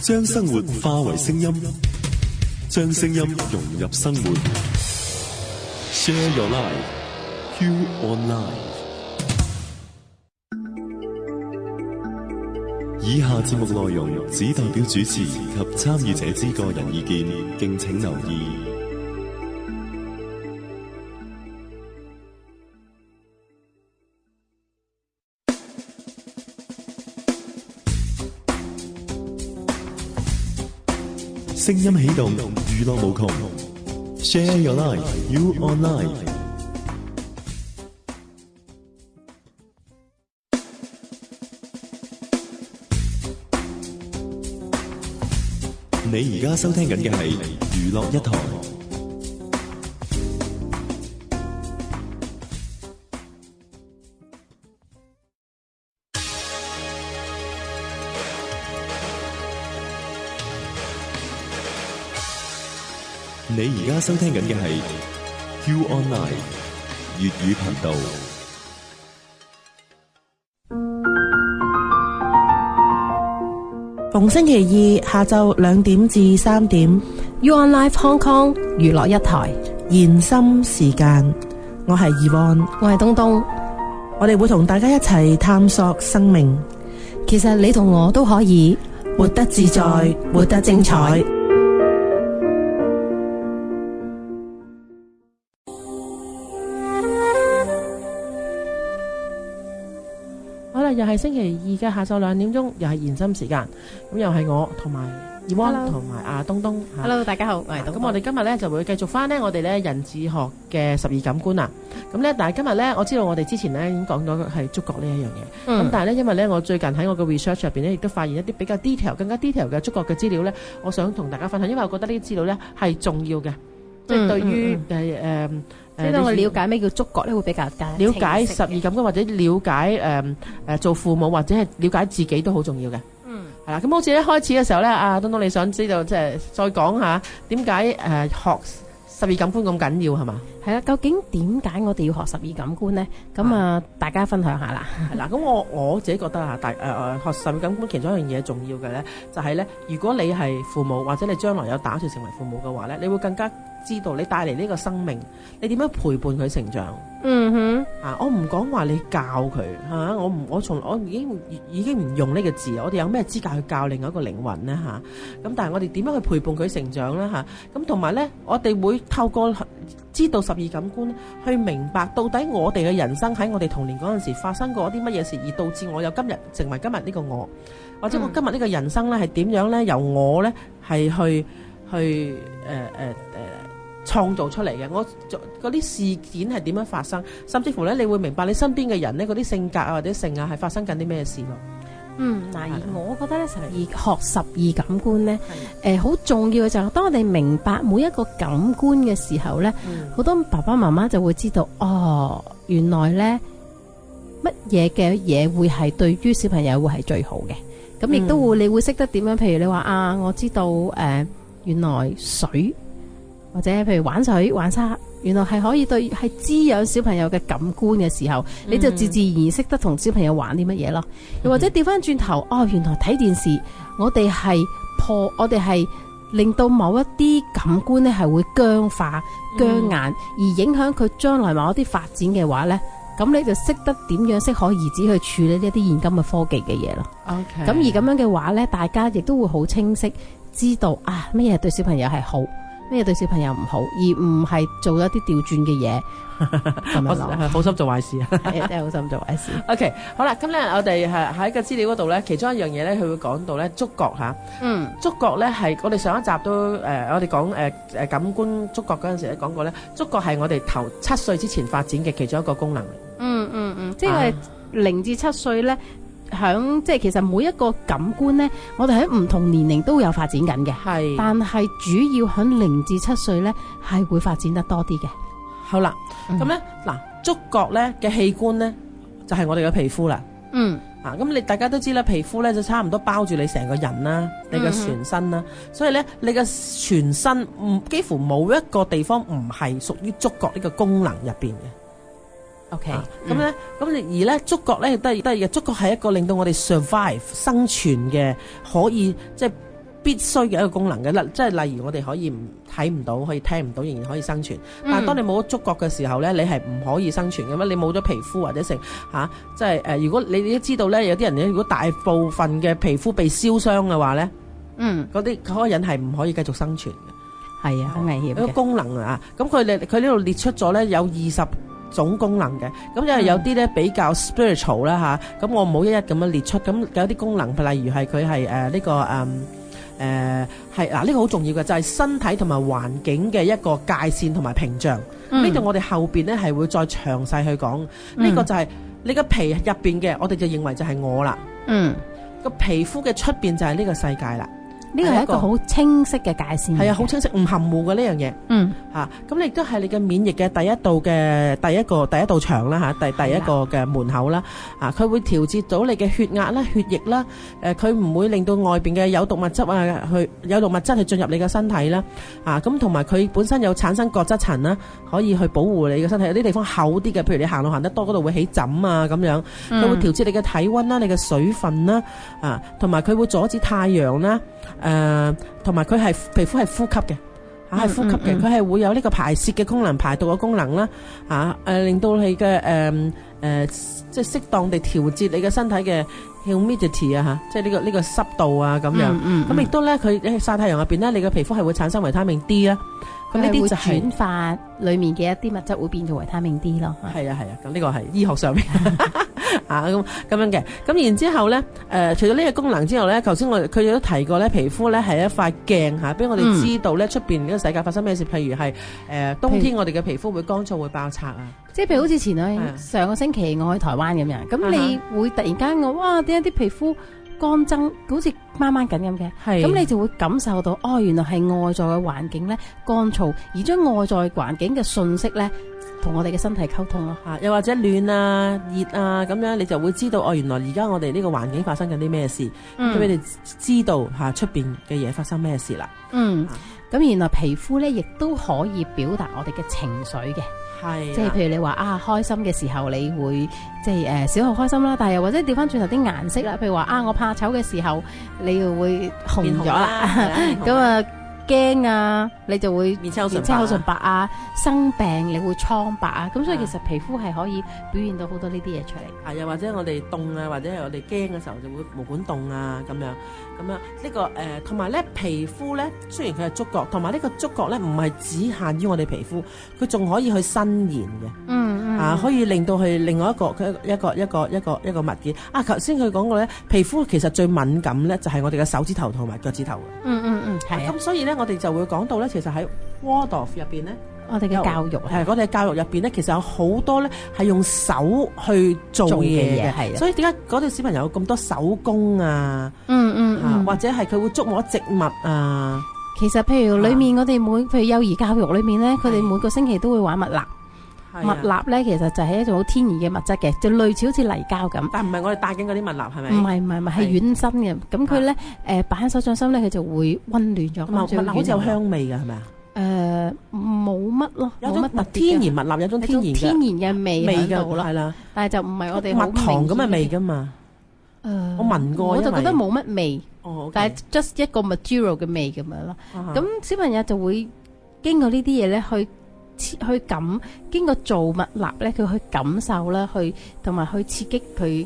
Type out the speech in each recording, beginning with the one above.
將生活化為聲音，將聲音融入生活。Share your life, Q Online。以下節目內容只代表主持及參與者之個人意見，敬請留意。聲音起動，娛樂無窮。Share your life, you online。你而家收聽緊嘅係娛樂一台。你而家收聽緊嘅係 Q Online 粵語頻道。逢星期二下晝2點至3點 You On Live Hong Kong 娛樂一台延心時間，我係Yvonne，我係東東，我哋會同大家一齊探索生命。其實你同我都可以活得自在，活得精彩。又係星期二嘅下晝2點鐘，又係延心時間，咁又係我同埋Yvonne同埋阿東東。Hello， 大家好，我係東東。咁我哋今日咧就會繼續翻呢我哋咧人智學嘅12感官啦。咁咧，但係今日咧，我知道我哋之前咧已經講咗係觸覺呢一樣嘢。咁但係咧，因為咧我最近喺我嘅 research 入邊咧，亦都發現一啲比較 detail、更加 detail 嘅觸覺嘅資料咧，我想同大家分享，因為我覺得呢啲資料咧係重要嘅，即係對於即係當我了解咩叫觸覺咧，會比較了解12感官，或者了解做父母或者係了解自己都好重要嘅。係啦，咁好似一開始嘅時候咧，阿東東你想知道即係再講下點解學12感官咁緊要係嘛？係啦，究竟點解我哋要學12感官咧？咁大家分享下啦。係啦，咁我自己覺得啊，學12感官其中一樣嘢重要嘅咧，就係咧，如果你係父母或者你將來有打算成為父母嘅話咧，你會更加知道你帶嚟呢個生命，你點樣陪伴佢成長。我唔講話你教佢嚇，我已經唔用呢個字。我哋有咩資格去教另外一個靈魂呢？嚇？咁但係我哋點樣去陪伴佢成長呢？嚇？咁同埋呢，我哋會透過知道12感官去明白到底我哋嘅人生喺我哋童年嗰陣時發生過啲乜嘢事，而導致我有今日成為今日呢個我，或者我今日呢個人生呢係點樣呢？由我呢係去創造出嚟嘅，我嗰啲事件係點樣發生，甚至乎咧，你會明白你身邊嘅人咧，嗰啲性格啊或者性啊係發生緊啲咩事咯。而我覺得咧，學12感官咧，好重要嘅就係當我哋明白每一個感官嘅時候咧，好多爸爸媽媽就會知道，原來咧乜嘢嘅嘢會係對於小朋友會係最好嘅。咁亦都會你會識得點樣，譬如你話我知道原來水。或者譬如玩水玩沙，原來係可以係滋養小朋友嘅感官嘅時候，你就自自然然識得同小朋友玩啲乜嘢咯。又或者調翻轉頭，原來睇電視，我哋係令到某一啲感官咧係會僵化、僵硬，而影響佢將來某一啲發展嘅話咧，咁你就識得點樣適可而止去處理呢一啲現今嘅科技嘅嘢咯。咁而咁樣嘅話咧，大家亦都會好清晰知道乜嘢對小朋友係好。咩對小朋友唔好，而唔係做一啲調轉嘅嘢，咁樣咯。好心做壞事啊！係真係好心做壞事。OK， 好啦，咁咧我哋係喺個資料嗰度咧，其中一樣嘢咧，佢會講到咧觸覺嚇。觸覺咧係我哋上一集都我哋講感官觸覺嗰陣時咧講過咧，觸覺係我哋頭7歲之前發展嘅其中一個功能嚟。即係0至7歲咧。即係其實每一個感官咧，我哋喺唔同年齡都有發展緊嘅，但係主要喺0至7歲咧係會發展得多啲嘅。好啦，咁咧觸覺咧嘅器官咧就係我哋嘅皮膚啦。咁你大家都知啦，皮膚咧就差唔多包住你成個人啦，你嘅全身啦，所以咧你嘅全身幾乎冇一個地方唔係屬於觸覺呢個功能入邊嘅。OK，咁咧，而咧觸覺咧亦都係嘅，觸覺係一個令到我哋 survive 生存嘅，可以即係必須嘅一個功能嘅，即係例如我哋可以睇唔到，可以聽唔到，仍然可以生存。但係當你冇咗觸覺嘅時候咧，你係唔可以生存嘅嘛。你冇咗皮膚或者成嚇，即係如果你都知道咧，有啲人咧，如果大部分嘅皮膚被燒傷嘅話咧，嗰個人係唔可以繼續生存嘅。係啊，好危險嘅。個功能啊，咁佢呢度列出咗咧有20種功能嘅，咁因為有啲咧比較 spiritual 啦嚇，咁我唔好一一咁樣列出，咁有啲功能，例如係佢係呢個係嗱呢個好重要嘅，就係身體同埋環境嘅一個界線同埋屏障。呢度我哋後邊咧係會再詳細去講，呢個就係你個皮入邊嘅，我哋就認為就係我啦。個皮膚嘅出邊就係呢個世界啦。呢個係一個好清晰嘅界線，係啊，好清晰，唔含糊嘅呢樣嘢。咁你亦都係你嘅免疫嘅第一道牆啦嚇，第一個嘅門口啦。佢會調節到你嘅血壓啦、血液啦。佢唔會令到外邊嘅有毒物質去進入你嘅身體啦。咁同埋佢本身有產生角質層啦，可以去保護你嘅身體。有啲地方厚啲嘅，譬如你行路行得多嗰度會起疹啊咁樣。佢會調節你嘅體溫啦、你嘅水分啦。同埋佢會阻止太陽啦。同埋佢係皮膚係呼吸嘅，係呼吸嘅，佢係會有呢個排泄嘅功能、排毒嘅功能啦，令到你嘅即係適當地調節你嘅身體嘅 humidity 啊即係呢個濕度啊咁樣，咁亦都咧佢喺曬太陽入邊咧，你嘅皮膚係會產生維他命 D 啦，咁呢啲就係轉化裡面嘅一啲物質會變做維他命 D 咯。係啊，咁呢個係醫學上面。咁樣嘅，咁然之後咧，除咗呢個功能之後咧，頭先佢亦都提過咧，皮膚咧係一塊鏡嚇，俾我哋知道咧出邊呢個世界發生咩事。譬如係冬天我哋嘅皮膚會乾燥會爆拆啊，即係譬如好似上個星期我去台灣咁樣，咁你會突然間哇點解啲皮膚乾爭，好似掹掹緊咁嘅，咁你就會感受到原來係外在嘅環境咧乾燥，而將外在環境嘅信息咧同我哋嘅身體溝通咯，又或者暖啊、熱啊咁樣，你就會知道原來而家我哋呢個環境發生緊啲咩事，咁你哋知道出邊嘅嘢發生咩事啦。咁原來皮膚咧亦都可以表達我哋嘅情緒嘅。即係譬如你話開心嘅時候你會即係小號開心啦，但係又或者調翻轉頭啲顏色啦，譬如話我怕醜嘅時候你又會紅咗啦，咁驚啊你就會面青口唇白啊，生病你會瘡白啊，咁所以其實皮膚係可以表現到好多呢啲嘢出嚟。又或者我哋凍啊，或者係我哋驚嘅時候就會毛管凍啊咁樣呢個同埋咧皮膚咧雖然佢係觸覺，同埋呢個觸覺咧唔係只限於我哋皮膚，佢仲可以去伸延嘅，可以令到佢另外一個物件。頭先佢講過咧，皮膚其實最敏感咧就係我哋嘅手指頭同埋腳趾頭嘅。咁所以咧我哋就會講到咧，其實喺 Waldorf 入邊咧，我哋嘅教育我哋嘅教育入邊咧，其實有好多咧係用手去做嘢嘅，所以點解嗰啲小朋友有咁多手工啊？或者係佢會觸摸植物啊？其實譬如裏面我哋譬如幼兒教育裏面咧，佢哋每個星期都會玩蜜蠟。蜜蠟咧其實就係一種好天然嘅物質嘅，就類似好似泥膠咁。但唔係我哋戴緊嗰啲蜜蠟係咪？唔係係軟身嘅。咁佢咧擺喺手掌心咧，佢就會溫暖咗。蜜蠟好似有香味㗎係咪啊？冇乜咯，冇乜特別。天然蜜蠟有種天然嘅味喺度咯，係啦。但係就唔係我哋蜜糖咁嘅味㗎嘛。我聞過，我就覺得冇乜味。但係 just 一個 material 嘅味咁樣咯。咁小朋友就會經過呢啲嘢咧去經過做蜜蠟咧，佢去感受啦，同埋去刺激佢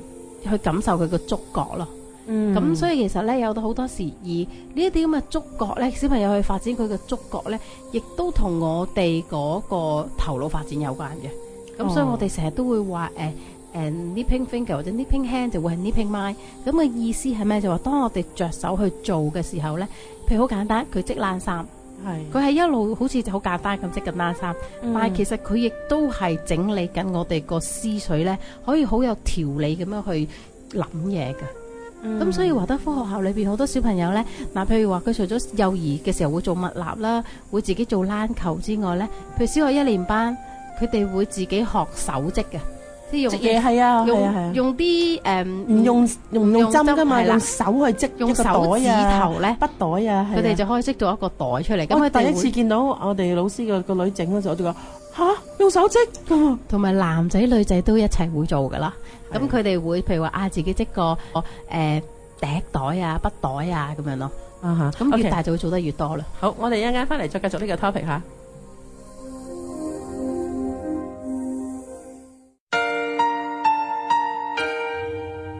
去感受佢個觸覺咯。咁所以其實咧有到好多時，而呢一啲咁嘅觸覺咧，小朋友去發展佢嘅觸覺咧，亦都同我哋嗰個頭腦發展有關嘅。咁所以我哋成日都會話nipping finger 或者 nipping hand 就會係 nipping mind。咁嘅意思係咩？就話當我哋着手去做嘅時候咧，譬如好簡單，佢織冷衫。佢係一路好似就好簡單咁織緊冷衫，但係其實佢亦都係整理緊我哋個思緒咧，可以好有條理咁樣去諗嘢嘅。咁所以華德福學校裏邊好多小朋友咧，譬如話佢除咗幼兒嘅時候會做蜜蠟啦，會自己做冷球之外咧，譬如小學1年班，佢哋會自己學手織嘅。織嘢係啊，用啲唔用針噶嘛，用手去織用手指頭咧，筆袋啊，佢哋就可以織到一個袋出嚟。咁我第一次見到我哋老師個女整嗰時候，我就話用手織噶，同埋男仔女仔都一齊會做噶啦。咁佢哋會譬如話自己織個笛袋啊、筆袋啊咁樣咯。咁越大就會做得越多啦。好，我哋一陣間翻嚟再繼續呢個 topic 嚇。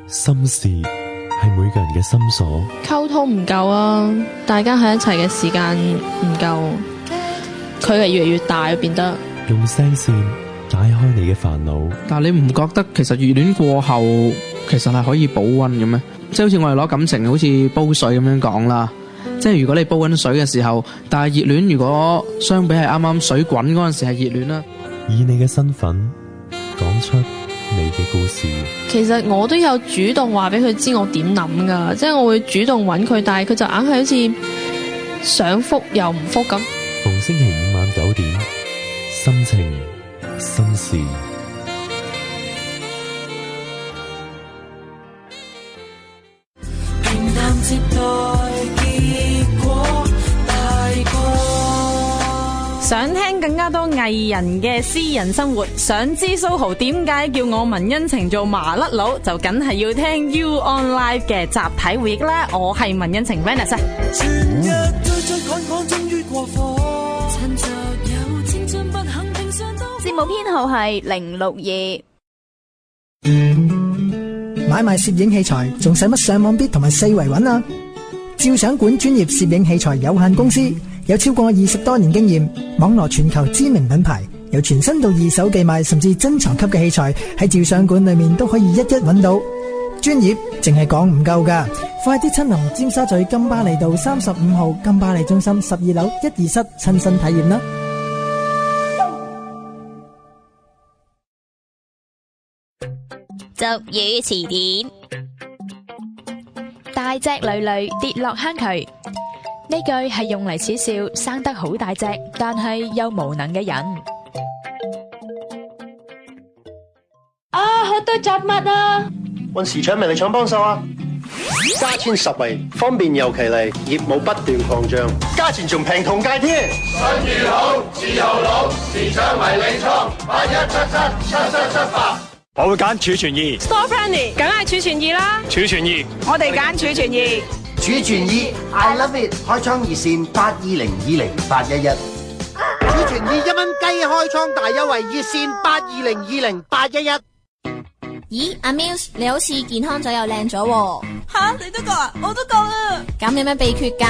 心事係每個人嘅心鎖，溝通唔夠啊，大家喺一齊嘅時間唔夠，距離越嚟越大變得。用聲線解開你嘅煩惱。但係你唔覺得其實熱戀過後其實係可以保溫嘅咩？即係好似我哋攞感情好似煲水咁樣講啦，即係如果你煲溫水嘅時候，但係熱戀如果相比係啱啱水滾嗰陣時係熱戀啦。以你嘅身份講出你嘅故事。其實我都有主動話俾佢知我點諗噶，即係我會主動揾佢，但係佢就硬係好似想覆又唔覆咁。逢星期五晚9點，心情心事。平淡接待結果大過。想聽更加多藝人嘅私人生活，想知蘇豪點解叫我文恩情做麻甩佬，就梗係要聽 You On Live 嘅集體回憶啦！我係文恩情 Vanessa。全日追追趕趕，終於過火。趁着有青春不肯定上到。節目編號係062。買賣攝影器材仲使乜上網 bid 同埋四圍揾啊？照相館專業攝影器材有限公司有超過20多年經驗，網羅全球知名品牌，由全新到二手寄賣甚至珍藏級嘅器材喺照相館裏面都可以一一揾到。專業淨係講唔夠㗎，快啲親臨尖沙咀金巴利道35號金巴利中心12樓124室親身體驗啦！俗語詞典：大隻騾騾跌落坑渠。呢句係用嚟恥笑生得好大隻但係又無能嘅人。好多雜物啊！揾時搶名利搶幫手啊！加錢實惠，方便又奇利，業務不斷擴張，價錢仲平同街添。信譽好，自由老，時搶迷你倉，81777778。我會揀儲存2。Store Planning 梗係儲存2啦。儲存2，我哋揀儲存2。儲存2 ，I love it！ 開倉熱線82020811。儲存2，1蚊雞開倉大優惠熱線82020811。咦，阿 Muse 你好似健康咗又靚咗喎。吓，你都覺啊？我都覺啊。咁有咩秘訣㗎？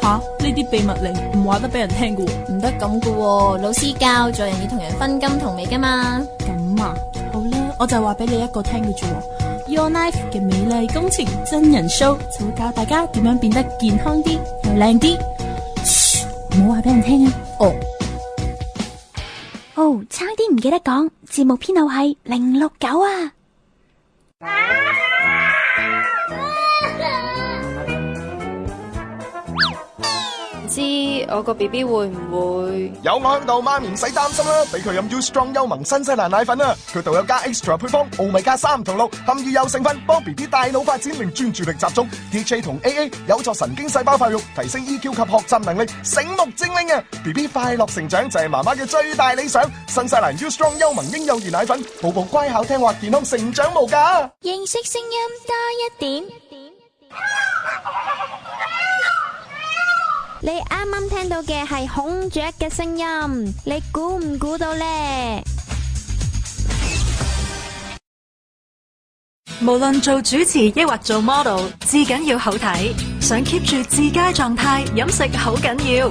吓，呢啲秘密嚟唔話得俾人聽㗎喎。唔得咁㗎喎，老師教做人要同人分金同味㗎嘛。咁啊，好啦，我就話俾你一個聽嘅啫喎。Your Life 嘅美麗工程真人 show 就會教大家點樣變得健康啲又靚啲。噓，唔好話俾人聽啊。哦，差啲唔記得講，節目編號係069啊。唔知我個 BB 會唔會有我喺度，媽咪唔使擔心啦，俾佢飲 U Strong 優盟新西蘭奶粉啊！佢度有加 extra 配方奧米加3同6，含魚油成分，幫 BB 大腦發展令專注力集中。DHA 同 AA 有助神經細胞發育，提升 EQ 及學習能力，醒目精靈啊 ！BB 快樂成長就係媽媽嘅最大理想。新西蘭 U Strong 優盟嬰幼兒奶粉，寶寶乖巧聽話，健康成長無價。認識聲音多一點。你啱啱聽到嘅係孔雀嘅聲音，你估唔估到呢？無論做主持抑或做 model， 至緊要好睇。想 keep 住至佳狀態，飲食好緊要。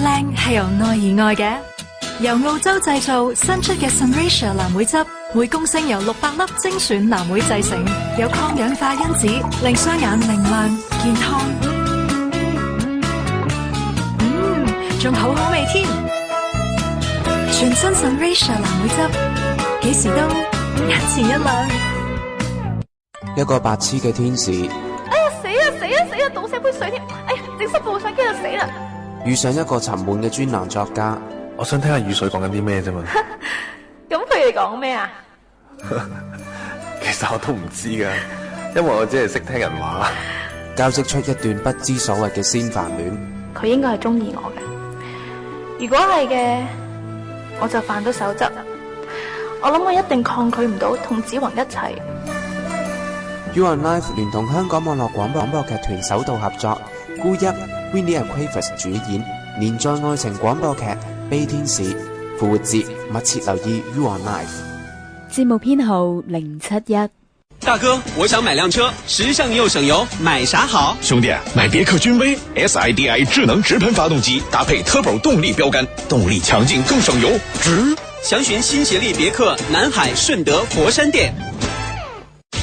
靚係由內而外嘅。由澳洲製造新出嘅 Sunraysia 藍莓汁，每公升由600粒精選藍莓製成，有抗氧化因子，令雙眼明亮健康。仲好好味添，全新 Sunraysia 藍莓汁，幾時都眼前一亮。一個白痴嘅天使，哎呀死啊死啊死啊！倒瀉杯水添，哎呀整濕部相機就死啦！遇上一個沉悶嘅專欄作家，我想聽下雨水講緊啲咩啫嘛。咁佢哋講咩啊？其實我都唔知噶，因為我只係識聽人話。交織出一段不知所謂嘅仙凡戀。佢應該係中意我嘅。如果係嘅，我就犯咗守則。我諗我一定抗拒唔到同子宏一齊。 You On Live 聯同香港網絡廣播劇團首度合作，孤一 Winnie Aquafus 主演連載愛情廣播劇《悲天使》，復活節密切留意 You on Life。節目編號071。大哥，我想買輛車，時尚又省油，買啥好？兄弟，買別克君威 SIDI 智能直噴發動機，搭配 Turbo 動力標杆，動力強勁更省油，值！詳詢新協力別克南海順德佛山店。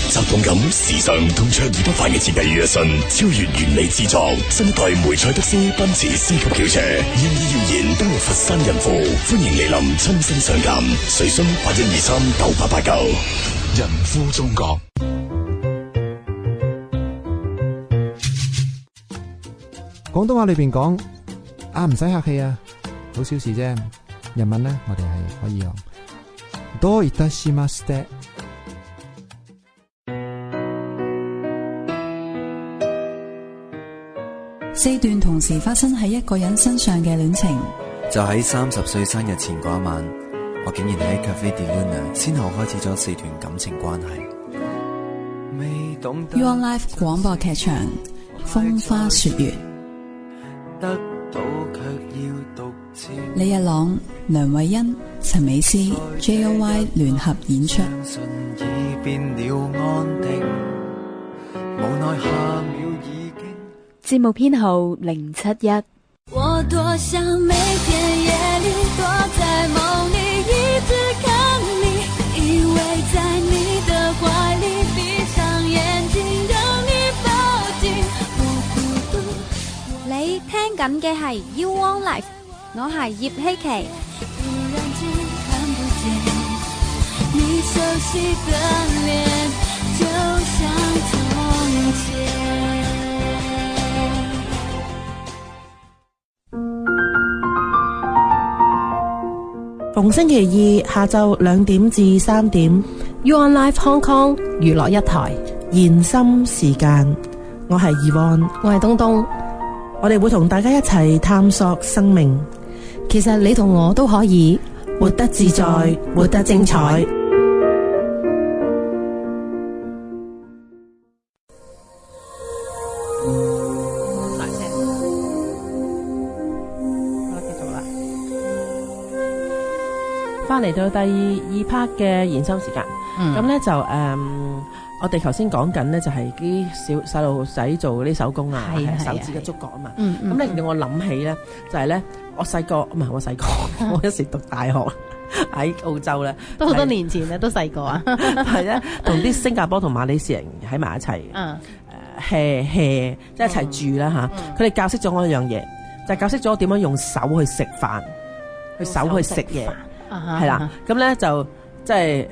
質感感時尚同卓異不凡嘅設計於一身，超越原理製作，新一代梅賽德斯奔馳 C 級轎車，現已耀然登陸佛山仁富，歡迎蒞臨親身上鑑，隨詢81239889。仁富中國。廣東話裏邊講唔使客氣啊，好小事啫。日文呢，我哋係可以用どういたしまして。4段同時發生喺一個人身上嘅戀情，就喺30歲生日前嗰一晚，我竟然喺 Cafe de Luna 先後開始咗4段感情關係。 You on Life 廣播劇場，風花雪月，李日朗、梁慧欣、陳美詩 JOY 聯合演出。節目編號071。我多想每天夜裡躲在夢裡，一直看你，依偎在你的懷裡，閉上眼睛讓你抱緊我孤獨。你聽緊嘅係 You on Life， 我係葉希琪。突然間看不見你熟悉的臉，就像從前。逢星期二下晝2點至3點 ，You on Life Hong Kong 娛樂一台延心時間，我係Yvonne，我係東東，我哋會同大家一齊探索生命。其實你同我都可以活得自在，活得精彩。翻嚟到第2 part 嘅延伸時間，咁咧就我哋頭先講緊咧就係啲細路仔做啲手工啊，手指嘅觸覺啊嘛。咁令到我諗起咧，就係咧我細個，我一時讀大學喺澳洲咧，都好多年前咧，都細個啊，係咧同啲新加坡同馬來西亞人喺埋一齊，hea 即係一齊住啦嚇。佢哋教識咗我一樣嘢，就係教識咗我點樣用手去食飯，手去食嘢。係啦，咁咧就即係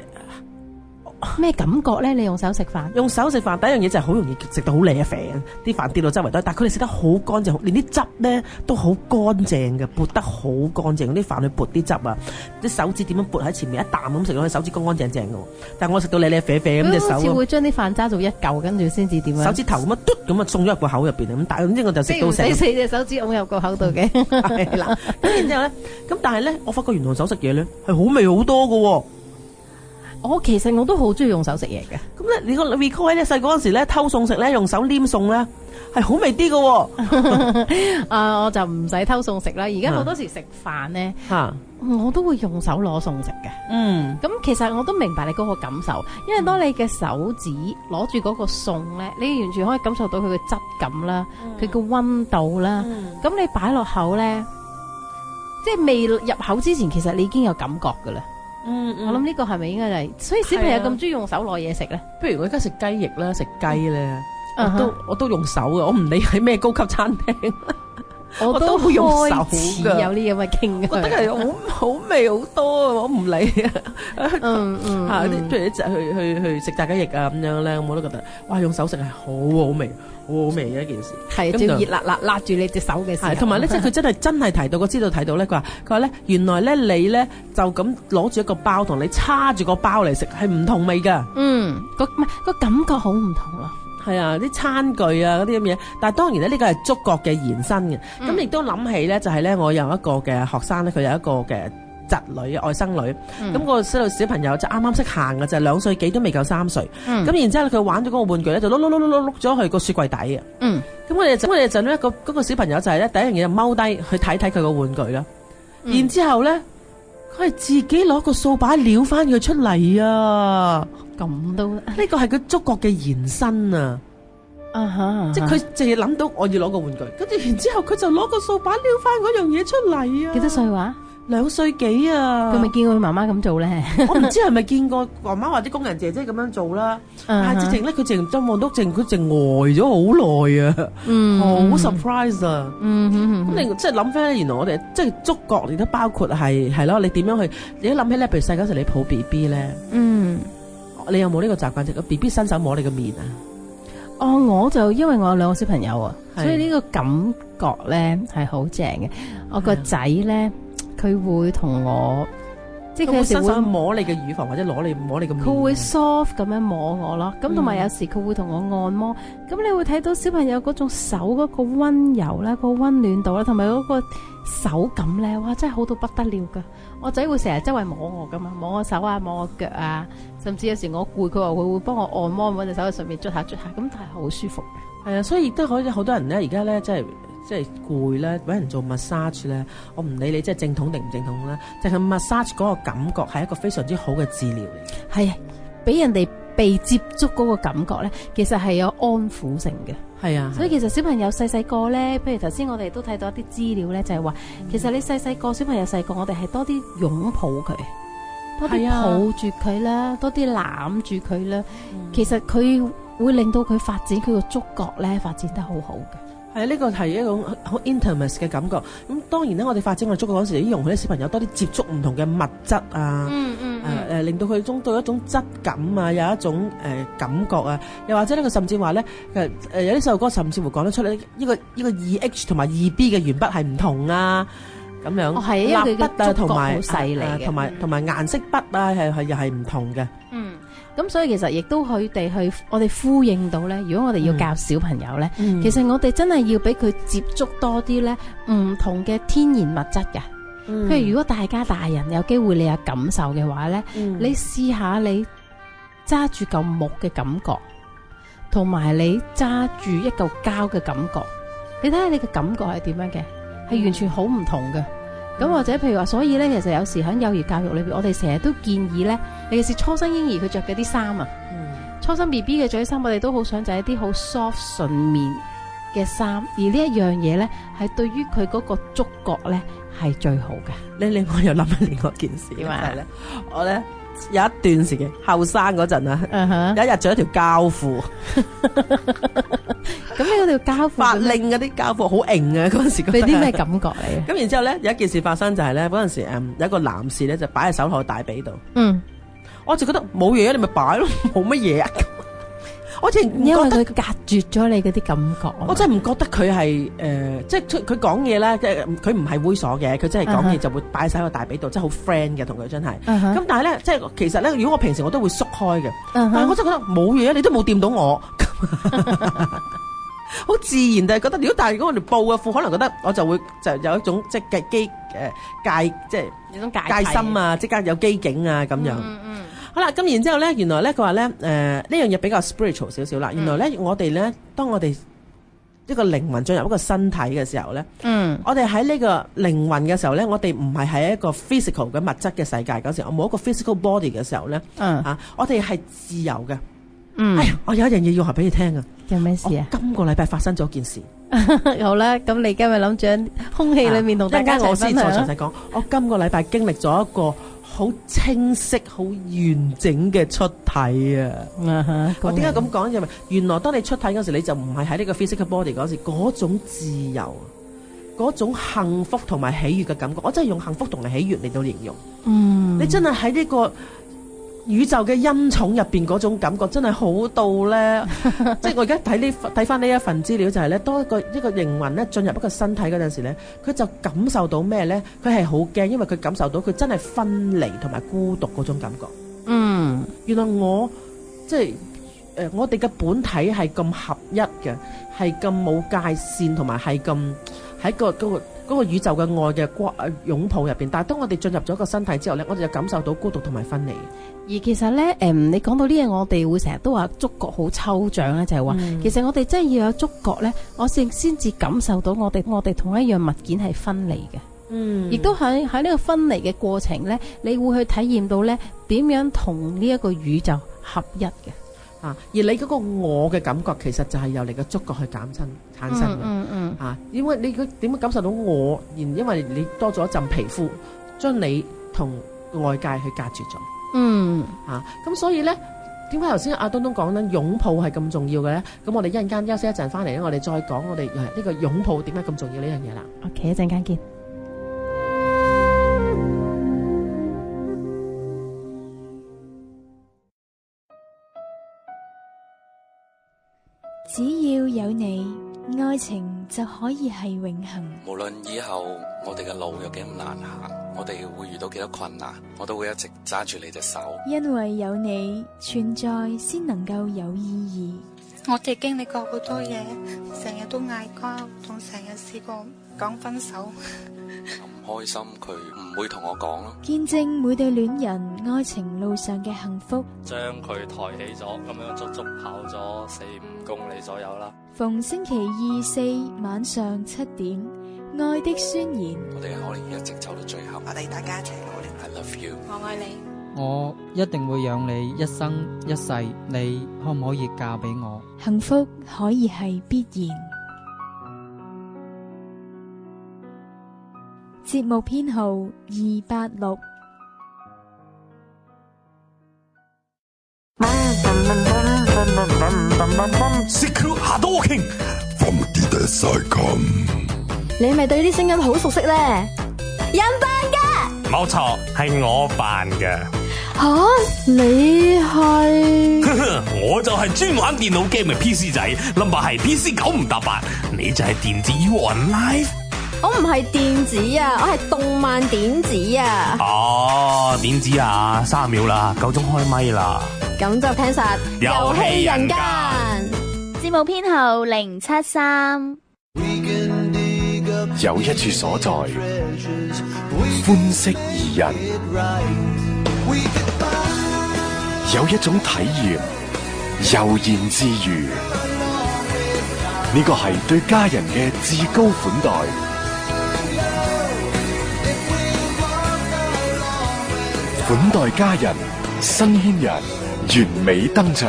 咩感覺咧？你用手食飯？用手食飯，第一樣嘢就係好容易食到好瀨啡，啲飯跌到周圍都係。但係佢哋食得好乾淨，連啲汁咧都好乾淨嘅，撥得好乾淨。啲飯去撥啲汁啊，啲手指點樣撥喺前面一啖咁食落去，手指乾乾淨淨嘅。但係我食到瀨瀨啡啡咁隻手，好似會將啲飯揸做一嚿，跟住先至點樣？手指頭咁樣嘟咁啊，送咗入個口入邊咁，但係總之我就食到成4隻手指㧬入個口度嘅。係啦，咁然之後咧，咁但係咧，我發覺原來手食嘢咧係好味好多嘅。其實我都好中意用手食嘢嘅。咁咧，你個 recall 咧細個嗰時咧偷餸食咧，用手黏餸咧係好味啲嘅。我就唔使偷餸食啦。而家好多時食飯咧，我都會用手攞餸食嘅。咁其實我都明白你嗰個感受，因為當你嘅手指攞住嗰個餸咧，你完全可以感受到佢嘅質感啦，佢嘅溫度啦。咁你擺落口咧，即係未入口之前，其實你已經有感覺噶啦。我諗呢個係咪應該係，所以小朋友咁中意用手攞嘢食咧？譬如我而家食雞翼啦，食雞咧，我都用手嘅，我唔理喺咩高級餐廳，我都會用手嘅。有呢咁嘅經驗，覺得係好味好多，我唔理啊。譬如去食炸雞翼啊咁樣咧，我都覺得哇，用手食係好好味。好好味嘅一件事，係仲要熱辣辣辣住你隻手嘅時候，同埋咧，即係佢真係提到個知道睇到咧，佢話咧，原來咧你咧就咁攞住一個包，同你叉住個包嚟食係唔同味噶。個感覺好唔同咯。係啊，啲餐具啊嗰啲咁嘢，但係當然咧呢個係觸覺嘅延伸嘅。咁亦都諗起咧，就係咧我有一個嘅學生咧，佢有一個嘅侄女外甥女，咁個小朋友就啱啱識行嘅，就2歲幾都未夠3歲。咁然之後佢玩咗嗰個玩具咧，就碌咗去個雪櫃底嘅。咁我哋就呢嗰個小朋友就係咧第一樣嘢就踎低去睇睇佢個玩具啦。然之後咧，佢係自己攞個掃把撩翻佢出嚟啊！咁都呢個係佢觸覺嘅延伸啊！即係佢淨係諗到我要攞個玩具，跟住然之後佢就攞個掃把撩翻嗰樣嘢出嚟啊！幾多歲話？2歲幾啊？佢咪見過佢媽媽咁做咧？我唔知係咪見過媽媽或者工人姐姐咁樣做啦。但係直情咧，佢淨真望到佢淨呆咗好耐啊！好 surprise 啊！咁你即係諗翻咧，原來我哋即係觸覺，亦都包括係咯。你點樣去？你一諗起咧，譬如細嗰時你抱 B B 咧，你有冇呢個習慣？就個 B B 伸手摸你個面啊？我就因為我有2個小朋友啊，所以呢個感覺咧係好正嘅。我個仔咧。佢會同我，即係佢有時會摸你嘅乳房或者摸你嘅面。佢會 soft 咁樣摸我咯，咁同埋有時佢會同我按摩。咁你會睇到小朋友嗰種手嗰個溫柔啦，個溫暖度啦，同埋嗰個手感咧，哇，真係好到不得了噶！我仔會成日周圍摸我噶嘛，摸我手啊，摸我腳啊，甚至有時我攰，佢話佢會幫我按摩，揾隻手喺上面捽下，咁但係好舒服嘅。係啊，所以亦都可以好多人咧，而家咧即係攰咧，揾人做 massage 咧，我唔理你即係正統定唔正統啦，淨係 massage 嗰個感覺係一個非常之好嘅治療嚟。係啊，俾人哋被接觸嗰個感覺咧，其實係有安撫性嘅。係啊，所以其實小朋友細細個咧，譬如頭先我哋都睇到一啲資料咧，就係話其實你細個小朋友細個，我哋係多啲擁抱佢，多啲抱住佢啦，多啲攬住佢啦。其實佢會令到佢發展佢個觸覺咧，發展得好好嘅。係啊，呢個係一種好 intimate 嘅感覺。咁當然咧，我哋發展我哋觸覺嗰時，已經容許啲小朋友多啲接觸唔同嘅物質啊，令到佢對一種質感啊，有一種感覺啊。又或者呢，佢甚至話咧，有啲細路哥甚至乎講得出咧，呢個 2H 同埋 2B 嘅鉛筆係唔同啊，咁樣。係因為佢嘅觸覺好細膩嘅，同埋顏色筆啊，又係唔同嘅。咁所以其實亦都佢哋去我哋呼應到咧，如果我哋要教小朋友咧，其實我哋真係要俾佢接觸多啲咧唔同嘅天然物質嘅。譬如如果大家大人有機會你有感受嘅話咧，你試下你揸住嚿木嘅感覺，同埋你揸住一嚿膠嘅感覺，你睇下你嘅感覺係點樣嘅，係完全好唔同嘅。咁或者譬如話，所以咧，其實有時喺幼兒教育裏邊，我哋成日都建議咧，尤其是初生嬰兒佢着嘅啲衫啊，初生 BB 嘅着啲衫，我哋都好想就係一啲好 soft 順面嘅衫，而呢一樣嘢咧，係對於佢嗰個觸覺咧係最好嘅。你令我又諗起另外一件事，點解咧？我咧有一段時期後生嗰陣啊，有一日着一條膠褲。咁呢嗰條膠褲發令嗰啲膠褲好硬啊！嗰陣時俾啲咩感覺嚟？咁然之後咧有一件事發生就係咧，嗰陣時有一個男士咧就擺喺手喺大髀度。我就覺得冇嘢，你咪擺咯，冇乜嘢啊！我淨因為佢隔絕咗你嗰啲感覺。我真係唔覺得佢係即係佢講嘢咧，即係佢唔係猥瑣嘅，佢真係講嘢就會擺晒喺個大髀度，真係好 friend 嘅同佢真係。咁但係咧，即係其實咧，如果我平時我都會縮開嘅，但係我真係覺得冇嘢，你都冇掂到我。好自然就係覺得，如果我哋布嘅褲，可能覺得我就會就有一種即係戒即係有種戒心啊，即刻有機警啊咁樣。好啦，咁然之後咧，原來咧佢話咧，呢樣嘢比較 spiritual 少少啦。原來咧，我哋咧，當我哋一個靈魂進入一個身體嘅時候咧，我哋喺呢個靈魂嘅時候咧，我哋唔係喺一個 physical 嘅物質嘅世界嗰時候，我冇一個 physical body 嘅時候咧，我哋係自由嘅。哎呀，我有一樣嘢要話俾你聽啊！有咩事啊？今個禮拜發生咗件事。好啦，咁你今日諗住喺空氣裏面同大家我先再詳細講。我今個禮拜經歷咗一個好清晰、好完整嘅出體啊！我點解咁講？因為原來當你出體嗰時，你就唔係喺呢個 physical body 嗰時，嗰種自由、嗰種幸福同埋喜悅嘅感覺，我真係用幸福同埋喜悅嚟到形容。你真係喺呢個宇宙嘅恩寵入邊嗰種感覺真係好到咧，即係我而家睇翻呢一份資料就係咧，當一個靈魂咧進入一個身體嗰陣時咧，佢就感受到咩咧？佢係好驚，因為佢感受到佢真係分離同埋孤獨嗰種感覺。原來我即係我哋嘅本體係咁合一嘅，係咁冇界線，同埋係咁喺個嗰個宇宙嘅愛嘅擁抱入邊。但係當我哋進入咗個身體之後咧，我哋就感受到孤獨同埋分離。而其實咧，你講到呢嘢，我哋會成日都話觸覺好抽象咧，就係話，其實我哋真係要有觸覺咧，我先至感受到我哋同一樣物件係分離嘅。亦都喺呢個分離嘅過程咧，你會去體驗到咧點樣同呢一個宇宙合一嘅。而你嗰個我嘅感覺，其實就係由你嘅觸覺去產生嘅。因為你點樣感受到我？因為你多咗一陣皮膚，將你同外界去隔絕咗。咁所以咧，點解頭先阿東東講咧擁抱係咁重要嘅咧？咁我哋一陣間休息一陣翻嚟咧，我哋再講我哋呢個擁抱點解咁重要呢樣嘢啦。OK， 一陣間見。只要有你，愛情就可以係永恆。無論以後我哋嘅路有幾咁難行，我哋會遇到幾多困難，我都會一直揸住你隻手。因為有你存在，先能夠有意義。我哋經歷過好多嘢，成日都嗌交，仲成日試過講分手。唔開心，佢唔會同我講咯。見證每對戀人愛情路上嘅幸福，將佢抬起咗，咁樣足足跑咗4-5公里左右啦。逢星期2、4晚上7點，愛的宣言。我哋可以一直走到最後。我哋大家一齊努力。I love you。我愛你。我一定會養你一生一世，你可唔可以嫁俾我？幸福可以係必然。節目編號286。Secret Hardworking from the Saigon。你係咪對啲聲音好熟悉咧？人扮嘅，冇錯，係我扮嘅。吓，你係？我就係專玩電腦 game 嘅 PC 仔 ，number 係 PC 9588，你就係電子 U Online。我唔係電子啊，我係動漫點子啊。哦，點子啊，3秒啦，夠鐘開咪啦。咁就聽實遊戲人間。節目編號073。有一處所在，歡適宜人；有一種體驗，悠然自如。呢個係對家人嘅至高款待。款待家人，新鮮人完美登場。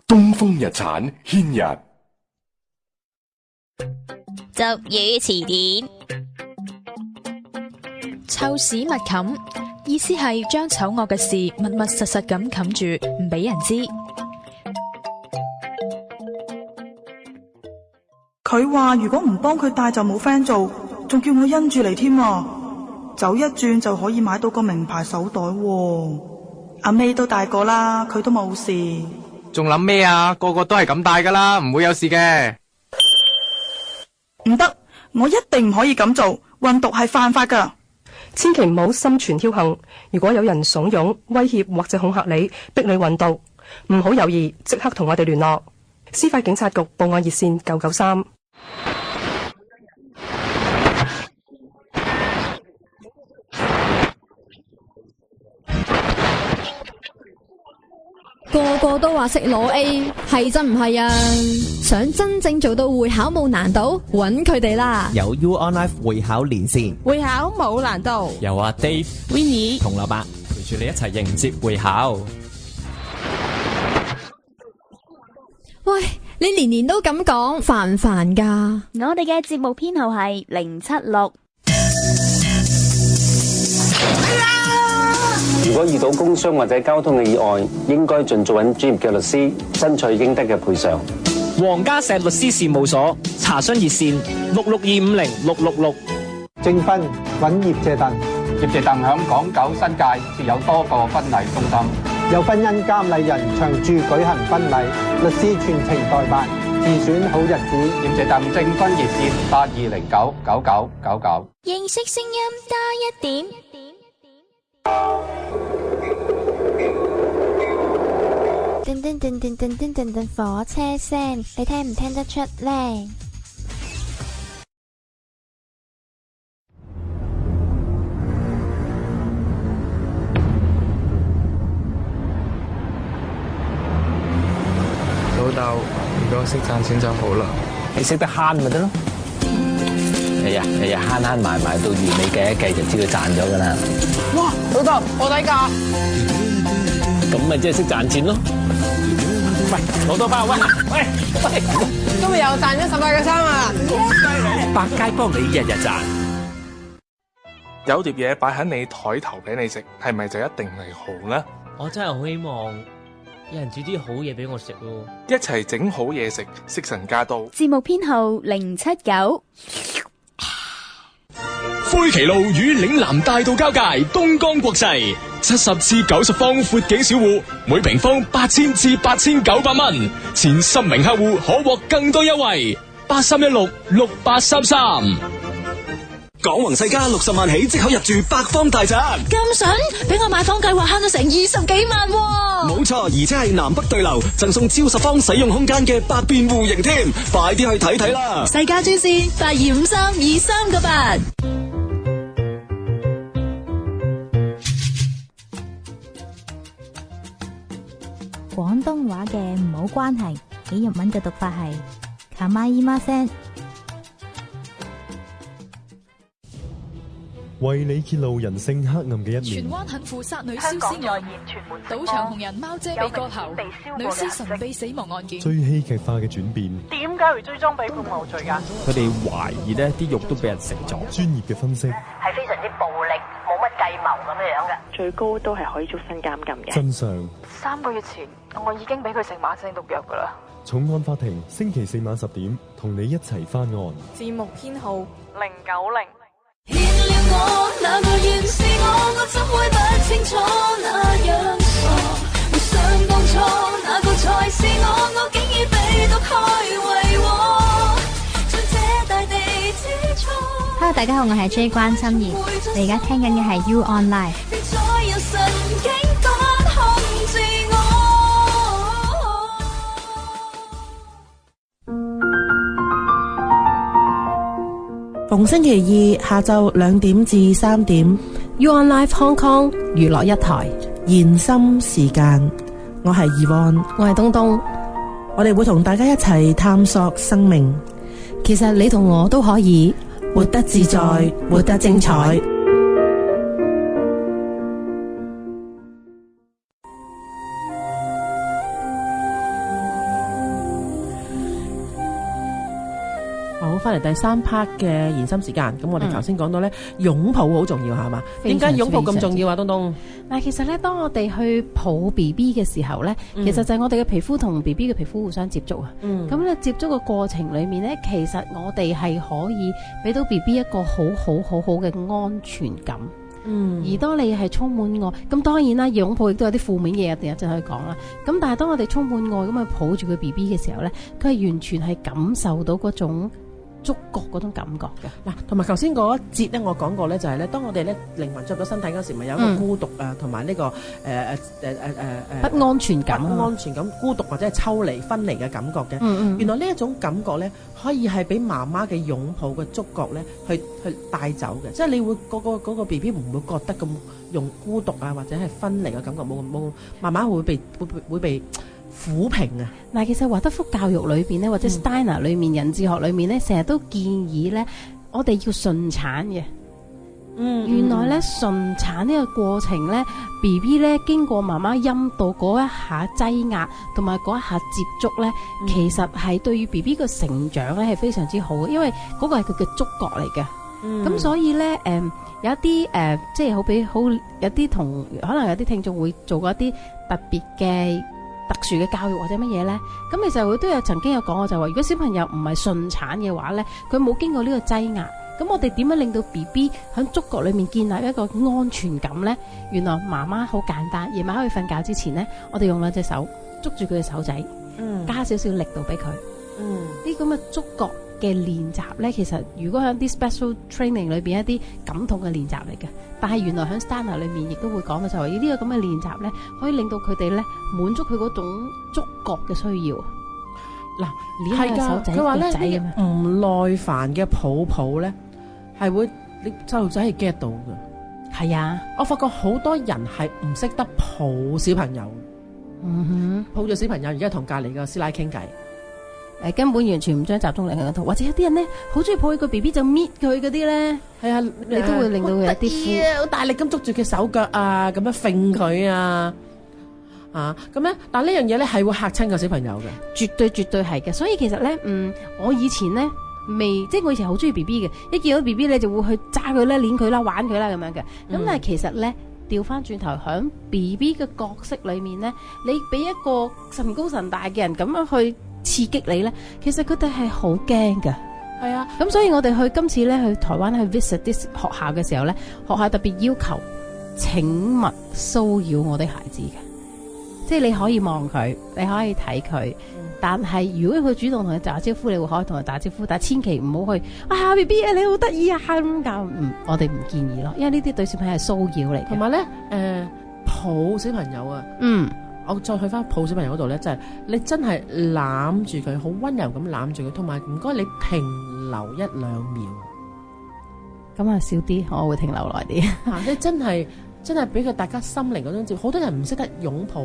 東風日產軒日。俗語詞典。臭屎密冚，意思係將醜惡嘅事密密實實咁冚住，唔俾人知。佢話如果唔幫佢帶就冇 friend 做，仲叫我因住嚟添啊！走一轉就可以買到個名牌手袋喎。阿 May 都大個啦，佢都冇事。仲諗咩啊？個個都係咁帶噶啦，唔會有事嘅。唔得，我一定唔可以咁做，運毒係犯法噶。千祈唔好心存僥倖，如果有人慫恿、威脅或者恐嚇你，逼你運毒，唔好猶豫，即刻同我哋聯絡。司法警察局報案熱線993。個個都話識攞 A， 係真唔係啊？想真正做到會考冇難度，揾佢哋啦！有 U Online 會考連線，會考冇難度。有阿 Dave、Winnie 同劉伯陪住你一齊迎接會考。喂，你年年都咁講，煩唔煩㗎？我哋嘅節目編號係076。如果遇到工傷或者交通嘅意外，應該盡早揾專業嘅律師，爭取應得嘅賠償。皇家石律師事務所查詢熱線662506666。證婚揾葉謝鄧，葉謝鄧響港九新界設有多個婚禮中心，有婚姻監禮人長駐舉行婚禮，律師全程代辦，自選好日子。葉謝鄧證婚熱線82099999。認識聲音多一點。叮叮叮叮叮叮叮叮火車聲，你聽唔聽得出呢？豆，如果識賺錢就好啦。你識得慳咪得咯，日日慳埋到月尾計一計就知佢賺咗噶啦。哇，老豆我底價，咁咪即係識賺錢咯。喂，攞多包，喂，今日又賺咗18個3啊！百佳幫你日日賺。有碟嘢擺喺你台頭俾你食，係咪就一定係好呢？我真係好希望有人煮啲好嘢俾我食咯。一齊整好嘢食，食神駕到。節目編號079。灰旗路與嶺南大道交界，東江國際70至90方闊景小戶，每平方8000至8900蚊，前10名客戶可獲更多優惠。83166833。港宏世家60萬起即可入住百方大宅，咁筍，俾我買房計劃慳咗成20幾萬喎。冇錯，而且係南北對流，贈送超10方使用空間嘅百變戶型添，快啲去睇睇啦！世家專線82532398。廣東話嘅唔好關係，喺日文嘅讀法係かまいません。為你揭露人性黑暗嘅一面。荃灣狠婦殺女燒屍案，賭場紅人貓姐被割喉，女屍神秘死亡案件。最戲劇化嘅轉變。點解會追蹤被判無罪㗎？佢哋懷疑呢啲肉都俾人食咗。專業嘅分析係非常之暴力，冇乜計謀咁樣嘅，最高都係可以終身監禁嘅。真相。3個月前我已經俾佢食麻醉毒藥㗎啦。重案法庭星期4晚10點，同你一齊翻案。節目編號090。欠了我，那個原是我怎會不清楚那樣傻？回想當初，那個才是我竟已被毒害為禍，將這大地之初。Hello， 大家好，我係 J 關心妍，你而家聽緊嘅係 You Online。再有神經不控制我。逢星期二下晝2點至3點 ，You On Live Hong Kong 娛樂一台延心時間，我係Yvonne，我係東東，我哋會同大家一齊探索生命。其實你同我都可以活得自在，活得精彩。翻嚟第3 part 嘅延伸時間，咁我哋頭先講到咧，擁抱好重要係嘛？點解擁抱咁重要啊？東東，嗱，其實咧，當我哋去抱 B B 嘅時候咧，其實就係我哋嘅皮膚同 B B 嘅皮膚互相接觸啊。咁咧接觸嘅過程裏面咧，其實我哋係可以俾到 B B 一個好嘅安全感。而當你係充滿愛，咁當然啦，擁抱亦都有啲負面嘅嘢，第一陣可以講啦。咁但係當我哋充滿愛咁去抱住個 B B 嘅時候咧，佢係完全係感受到嗰種觸覺嗰種感覺嘅。嗱，同埋頭先嗰一節咧，我講過咧，就係咧，當我哋咧靈魂進咗身體嗰時，咪有一個孤獨啊，同埋呢個不安全感、孤獨或者係抽離、分離嘅感覺嘅。原來呢一種感覺咧，可以係俾媽媽嘅擁抱嘅觸覺咧，去帶走嘅。即係你會嗰個 B B 唔會覺得咁用孤獨啊，或者係分離嘅感覺，冇慢慢會被撫平啊！嗱，其實華德福教育裏邊咧，或者 Steiner 裏面人智學裏面咧，成日都建議咧，我哋要順產嘅。原來咧順產呢個過程咧 ，B B 咧經過媽媽陰道嗰一下擠壓，同埋嗰一下接觸咧，其實係對於 B B 嘅成長咧係非常之好嘅，因為嗰個係佢嘅觸覺嚟嘅。咁所以咧，有一啲即係有啲可能有啲聽眾會做過一啲特別嘅特殊嘅教育或者乜嘢咧，咁其實佢都有曾經有講過，就話如果小朋友唔係順產嘅話咧，佢冇經過呢個擠壓，咁我哋點樣令到 B B 喺觸覺裏面建立一個安全感咧？原來媽媽好簡單，夜晚去瞓覺之前咧，我哋用2隻手捉住佢嘅手仔，加少少力度俾佢，呢咁嘅觸覺嘅練習咧，其實如果喺啲 special training 裏邊一啲感統嘅練習嚟嘅，但係原來喺 Steiner 裏面亦都會講到就係呢個咁嘅練習咧，可以令到佢哋咧滿足佢嗰種觸覺嘅需要。嗱，係㗎，佢話咧唔耐煩嘅抱抱咧，係會你細路仔係 get 到嘅。係啊，我發覺好多人係唔識得抱小朋友。抱住小朋友，而家同隔離個師奶傾偈。根本完全唔將集中力喺嗰度，或者有啲人咧好中意抱起個 B B 就搣佢嗰啲咧，係啊，你都會令到佢有啲好大力咁捉住佢手腳啊，咁樣揈佢啊，咁咧，但呢樣嘢咧係會嚇親個小朋友嘅，絕對係嘅。所以其實咧，我以前咧即係我以前好中意 B B 嘅，一見到 B B 咧就會去揸佢啦、捏佢啦、玩佢啦咁樣嘅。咁但係其實咧，調翻轉頭響 B B 嘅角色裏面咧，你俾一個神高神大嘅人咁樣去刺激你咧，其實佢哋係好驚㗎。係啊，咁所以我哋去今次咧去台灣去 visit 啲學校嘅時候咧，學校特別要求請勿騷擾我哋孩子嘅，即係你可以望佢，你可以睇佢，但係如果佢主動同你打招呼，你會可以同佢打招呼，但係千祈唔好去B B 啊，你好得意啊咁教，我哋唔建議咯，因為呢啲對小朋友係騷擾嚟嘅。同埋咧，抱小朋友啊，我再去翻抱小朋友嗰度咧，就係你真係攬住佢，好溫柔咁攬住佢，同埋唔該你停留1-2秒。咁啊少啲，我會停留耐啲。你真係俾佢大家心靈嗰種接，好多人唔識得擁抱，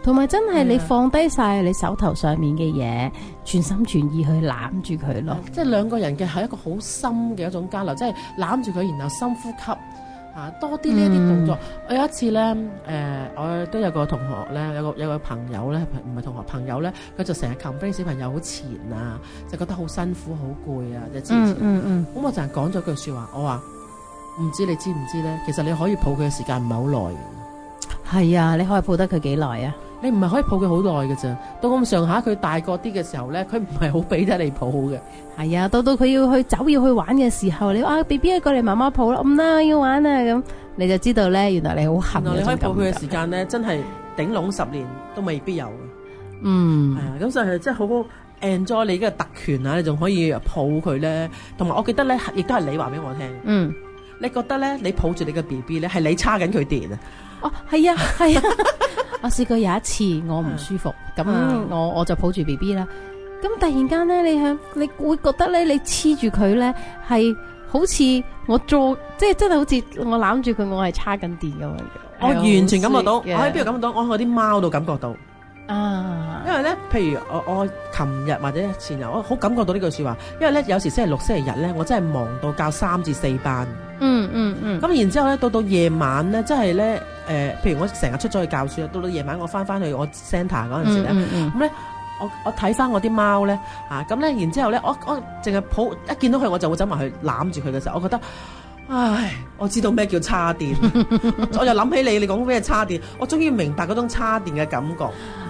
同埋真係你放低晒你手頭上面嘅嘢，全心全意去攬住佢咯。即係兩個人嘅係一個好深嘅一種交流，即係攬住佢，然後深呼吸。多啲呢一啲動作。我有一次咧，我都有個同學咧，有個朋友咧，唔係同學朋友咧，佢就成日 complain 小朋友好纏啊，就覺得好辛苦、好攰啊，即係之前。咁我就係講咗句説話，我話唔知你知唔知咧？其實你可以抱佢嘅時間唔係好耐嘅。係啊，你可以抱得佢幾耐啊？你唔係可以抱佢好耐嘅咋，到咁上下佢大個啲嘅時候咧，佢唔係好俾得你抱嘅。係啊，到佢要去走要去玩嘅時候，你BB 過嚟媽媽抱啦，唔啦要玩啊咁，你就知道咧，原來你好恨。原來你可以抱佢嘅時間咧，真係頂籠10年都未必有嘅。係啊，咁所以真係好好 enjoy 你嘅特權啊！你仲可以抱佢咧，同埋我記得咧，亦都係你話俾我聽。你覺得咧，你抱住你嘅 BB 咧，係你叉緊佢電啊？哦，係啊，係啊。我試過有一次我唔舒服，咁我就抱住 BB 啦。咁突然間咧，你會覺得咧，你黐住佢咧，係好似我做，即係真係好似我攬住佢，我係叉緊電咁樣。我完全感覺到，我喺邊度感覺到？我喺我啲貓度感覺到。因為咧，譬如我琴日或者前日，我好感覺到呢句說話。因為咧，有時星期六、星期日咧，我真係忙到教3至4班。咁然之後咧，到夜晚咧，即係咧，譬如我成日出咗去教書，到夜晚我翻去我 centre 嗰陣時咧，咁咧，我睇翻我啲貓咧，咁咧，然之後咧，我淨係抱，一見到佢我就會走埋去攬住佢嘅時候，我覺得，唉，我知道咩叫叉電，我又諗起你講咩叉電，我終於明白嗰種叉電嘅感覺。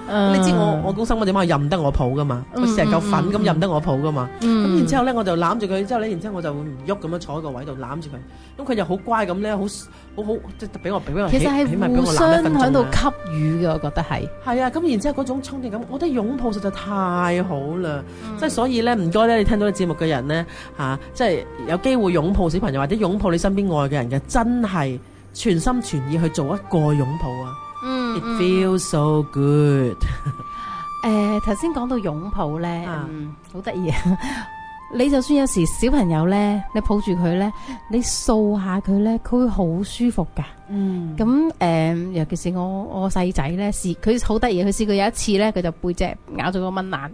你知我公心我隻貓任得我抱噶嘛，佢成嚿粉咁任得我抱噶嘛，咁然之後咧我就攬住佢，之後咧然之後我就會唔喐咁樣坐喺個位度攬住佢，咁佢就好乖咁咧，好即係俾我其實係互相喺度給予嘅，我覺得係。係啊，咁然之後嗰種充電感，我覺得擁抱實在太好啦，即係所以咧唔該咧，你聽到你節目嘅人咧即係有機會擁抱小朋友或者擁抱你身邊愛嘅人嘅，真係全心全意去做一個擁抱啊！It feels so good。頭先講到擁抱咧，好得意啊！你就算有時小朋友咧，你抱住佢咧，你掃下佢咧，佢會好舒服噶。咁尤其是我細仔咧，佢好得意，佢試過有一次咧，佢就背脊咬咗個蚊爛，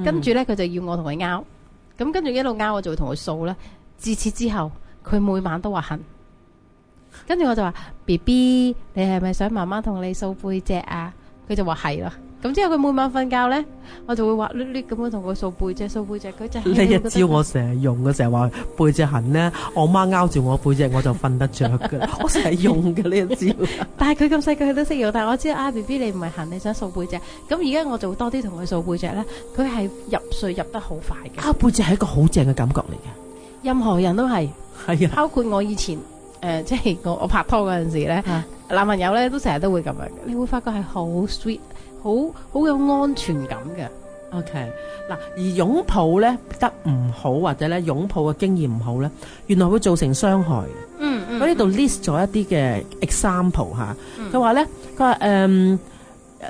跟住咧佢就要我同佢拗，咁跟住一路拗，我就會同佢掃啦。自此之後，佢每晚都話痕。跟住我就話 BB， 你係咪想媽媽同你掃背脊啊？佢就話係啦。咁之後佢每晚瞓覺咧，我就會滑捋捋咁樣同佢掃背脊，掃背脊。佢就呢一招我成日用嘅，成日話背脊痕咧，我媽拗住我背脊，我就瞓得着噶。我成日用嘅呢一招。但係佢咁細個，佢都識用。但係我知啊 BB 你唔係痕，你想掃背脊。咁而家我就會多啲同佢掃背脊咧。佢係入睡入得好快嘅。背脊係一個好正嘅感覺嚟嘅。任何人都係，係啊，包括我以前。即係我拍拖嗰陣時咧，男朋友咧都成日都會咁樣，你會發覺係好 sweet， 好有安全感嘅。OK， 嗱，而擁抱咧得唔好或者咧擁抱嘅經驗唔好咧，原來會造成傷害。我呢度 list 咗一啲嘅 example 嚇，佢話咧，佢話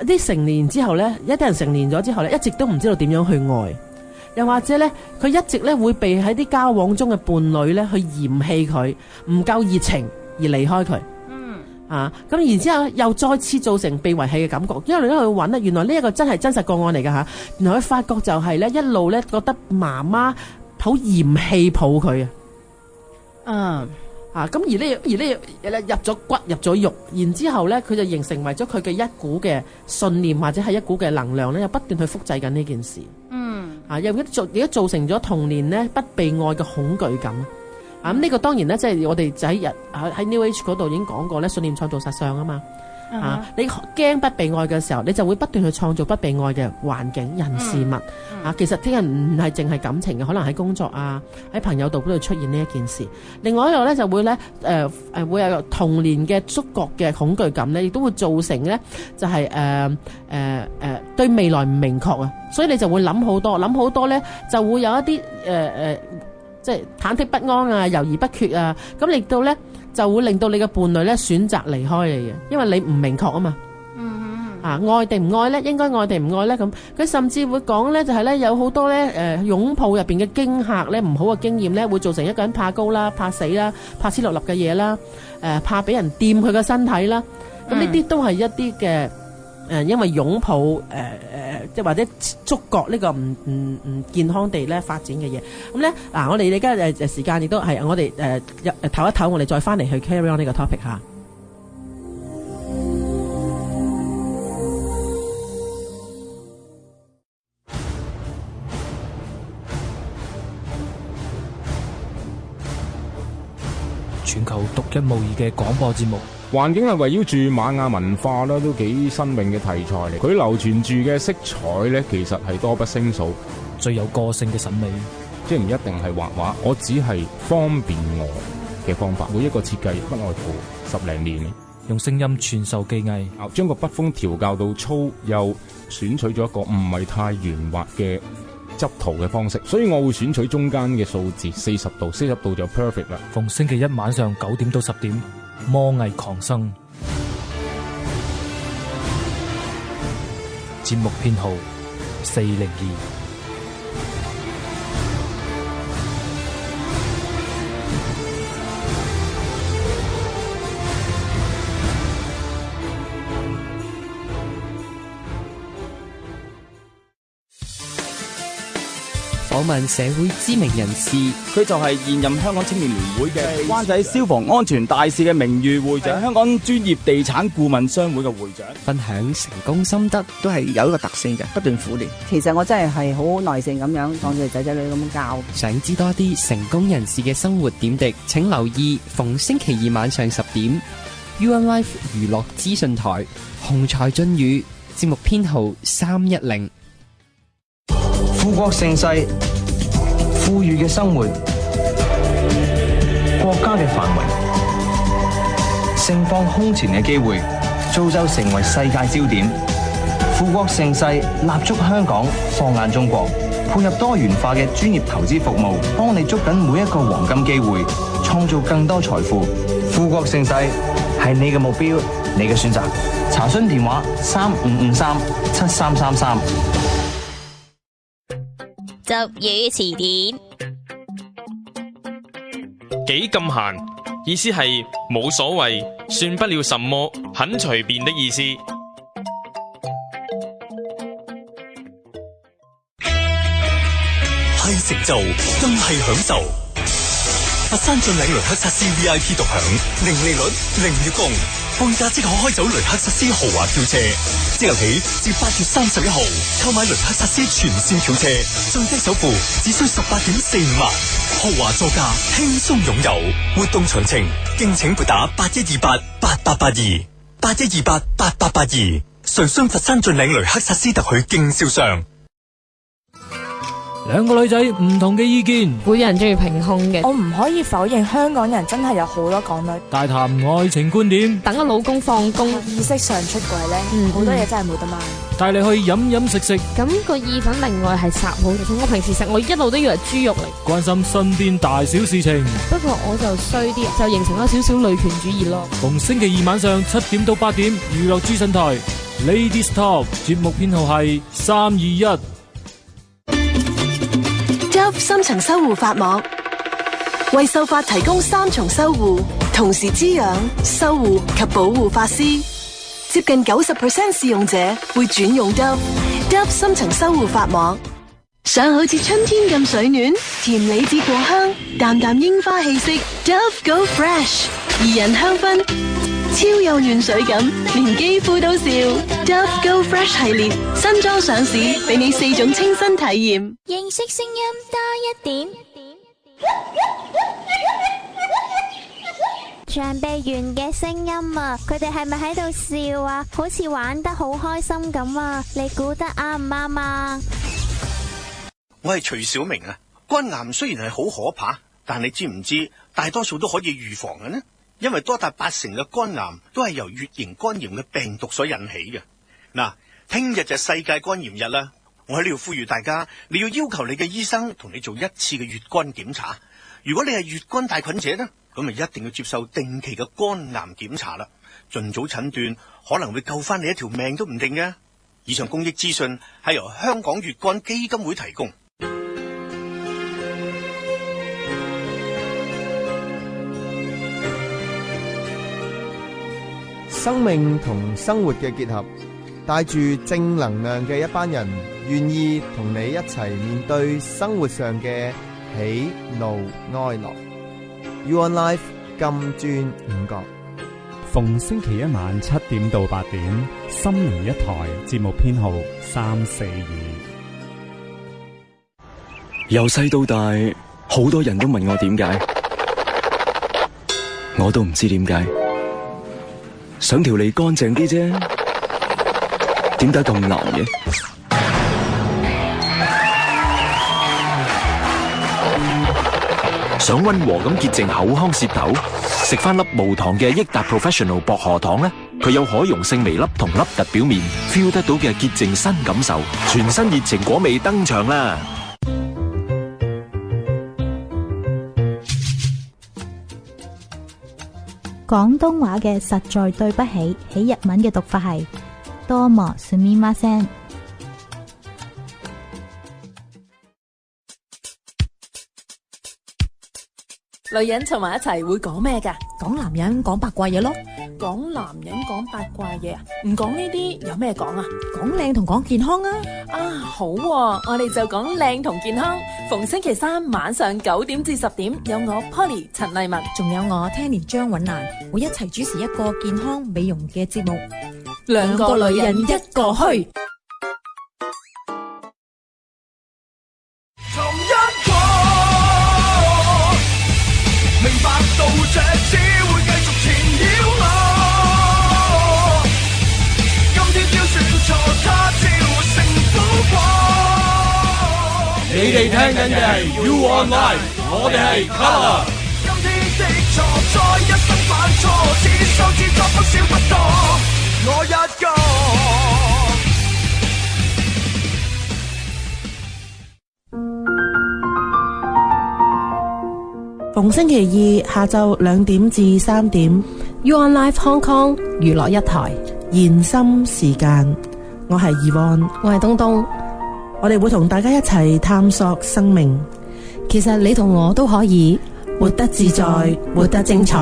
啲成年之後咧，一啲人成年咗之後咧，一直都唔知道點樣去愛。又或者咧，佢一直咧會被喺啲交往中嘅伴侶咧去嫌棄佢，唔夠熱情而離開佢。咁然之後又再次造成被遺棄嘅感覺，因為你一路揾咧，原來呢一個真係真實個案嚟㗎嚇，原來佢發覺就係咧一路咧覺得媽媽好嫌棄抱佢啊。咁而呢入咗骨入咗肉，然之後咧佢就成為咗佢嘅一股嘅信念或者係一股嘅能量咧，又不斷去複製緊呢件事。又而家造成咗童年咧不被愛嘅恐懼感。咁呢個當然咧，即係我哋就喺 New Age 嗰度已經講過咧，信念創造實相啊嘛。你驚不被愛嘅時候，你就會不斷去創造不被愛嘅環境、人事物。其實聽人唔係淨係感情嘅，可能喺工作啊、喺朋友度都會出現呢一件事。另外一個咧就會咧會有童年嘅觸覺嘅恐懼感咧，亦都會造成咧就係對未來唔明確啊，所以你就會諗好多咧就會有一啲即係忐忑不安啊、猶豫不決啊，咁令到咧就會令到你嘅伴侶咧選擇離開你嘅，因為你唔明確啊嘛。愛定唔愛咧？應該愛定唔愛咧？咁佢甚至會講咧，就係咧有好多咧擁抱入邊嘅驚嚇咧，唔好嘅經驗咧，會造成一個人怕高啦、怕死啦、怕黐落立嘅嘢啦、怕俾人掂佢嘅身體啦。咁呢啲都係一啲嘅因為擁抱即係或者觸覺呢個唔健康地咧發展嘅嘢。咁咧我哋而家時間亦都係我哋唞一唞，我哋再翻嚟去 carry on 呢個 topic 嚇。全球獨一無二嘅廣播節目，環境係圍繞住瑪雅文化啦，都幾新穎嘅題材嚟。佢流傳住嘅色彩咧，其實係多不勝數，最有個性嘅審美，即係唔一定係畫畫，我只係方便我嘅方法。每一個設計不外乎10零年，用聲音傳授技藝，將個筆鋒調校到粗，又選取咗一個唔係太圓滑嘅執圖嘅方式，所以我會選取中間嘅數字40度，40度就 perfect 啦。逢星期一晚上9點到10點，魔藝狂生，節目編號402。訪問社會知名人士，佢就係現任香港青年聯會嘅灣仔消防安全大使嘅名譽會長，香港專業地產顧問商會嘅會長，分享成功心得，都係有一個特性嘅，不斷苦練。其實我真係好耐性咁樣當住仔仔女咁教。想知多啲成功人士嘅生活點滴，請留意逢星期二晚上10點 ，U1 Life 娛樂資訊台，雄才俊語，節目編號310。富國盛世，富裕嘅生活，國家嘅繁榮，盛放空前嘅機會，造就成為世界焦點。富國盛世，立足香港，放眼中國，配合多元化嘅專業投資服務，幫你捉緊每一個黃金機會，創造更多財富。富國盛世係你嘅目標，你嘅選擇。查詢電話35537333。俗語詞典，幾咁閒，意思係冇所謂，算不了什麼，很隨便的意思。係成就，更係享受。佛山駿領雷克薩斯 VIP 獨享，零利率、零月供，放假即可開走雷克薩斯豪華轎車。即日起至8月31號，購買雷克薩斯全線轎車，最低首付只需18.45萬，豪華座駕輕鬆擁有。活動詳情，敬請撥打81288882 81288882。瑞雙佛山駿領雷克薩斯特許經銷商。兩個女仔唔同嘅意見，每人中意平控嘅。我唔可以否認香港人真係有好多港女。大談愛情觀點，等個老公放工，意識上出軌咧，好多嘢真係冇得賣。帶你去飲飲食食。咁個意粉另外係烚好，我平時食我一路都以為豬肉嚟。關心身邊大小事情。不過我就衰啲，就形成咗少少女權主義咯。逢星期二晚上7點到8點，娛樂資訊台 Ladies Talk 節目編號係321。深層修護髮膜為秀髮提供3重修護，同時滋養、修護及保護髮絲。接近 90% 試用者會轉用 Dove 深層修護髮膜，想好似春天咁水暖，甜李子果香，淡淡櫻花氣息。Dove Go Fresh 怡人香薰，超有暖水感，連肌膚都笑。Dove Go Fresh 系列新裝上市，俾你4種清新體驗。認識聲音多一點。長臂猿嘅聲音啊，佢哋係咪喺度笑啊？好似玩得好開心咁啊！你估得啱唔啱啊？我係徐小明啊。肝癌雖然係好可怕，但你知唔知大多數都可以預防嘅呢？因為多達80%嘅肝癌都係由乙型肝炎嘅病毒所引起嘅。嗱，聽日就係世界肝炎日啦，我喺呢度呼籲大家，你要要求你嘅醫生同你做1次嘅乙肝檢查。如果你係乙肝帶菌者呢，咁咪一定要接受定期嘅肝癌檢查啦，盡早診斷可能會救翻你一條命都唔定嘅。以上公益資訊係由香港乙肝基金會提供。生命同生活嘅結合，帶住正能量嘅一班人，願意同你一齊面對生活上嘅喜怒哀樂。You on Life 金磚五角，逢星期一晚7點到8點，心靈一台節目編號342。由細到大，好多人都問我點解，我都唔知點解。想條脷乾淨啲啫，點解咁難嘅？想溫和咁潔淨口腔舌頭，食翻粒無糖嘅益達 Professional 薄荷糖呢，佢有可溶性微粒同凹凸表面 ，feel 得到嘅潔淨新感受，全新熱情果味登場啦！廣東話嘅實在對不起，喺日文嘅讀法係どうもすみません。女人湊埋一齊會講咩㗎？講男人講八卦嘢咯。講男人講八卦嘢啊？唔講呢啲有咩講啊？講靚同講健康啊！啊好喎，我哋就講靚同健康。逢星期三晚上9點至10點，有我 Polly 陳麗文，仲有我 Tanny 張韻蘭，會一齊主持一個健康美容嘅節目。兩個女人一個虛。你哋聽緊嘅係 You On Live， 我哋係 Color。今天的錯再一生犯錯，只手指作不少不多，我一個。逢星期二下晝2點至3點 ，You On Live Hong Kong 娛樂一台延心時間，我係Yvonne，我係東東。我哋會同大家一齊探索生命，其實你同我都可以活得自在，活得精彩。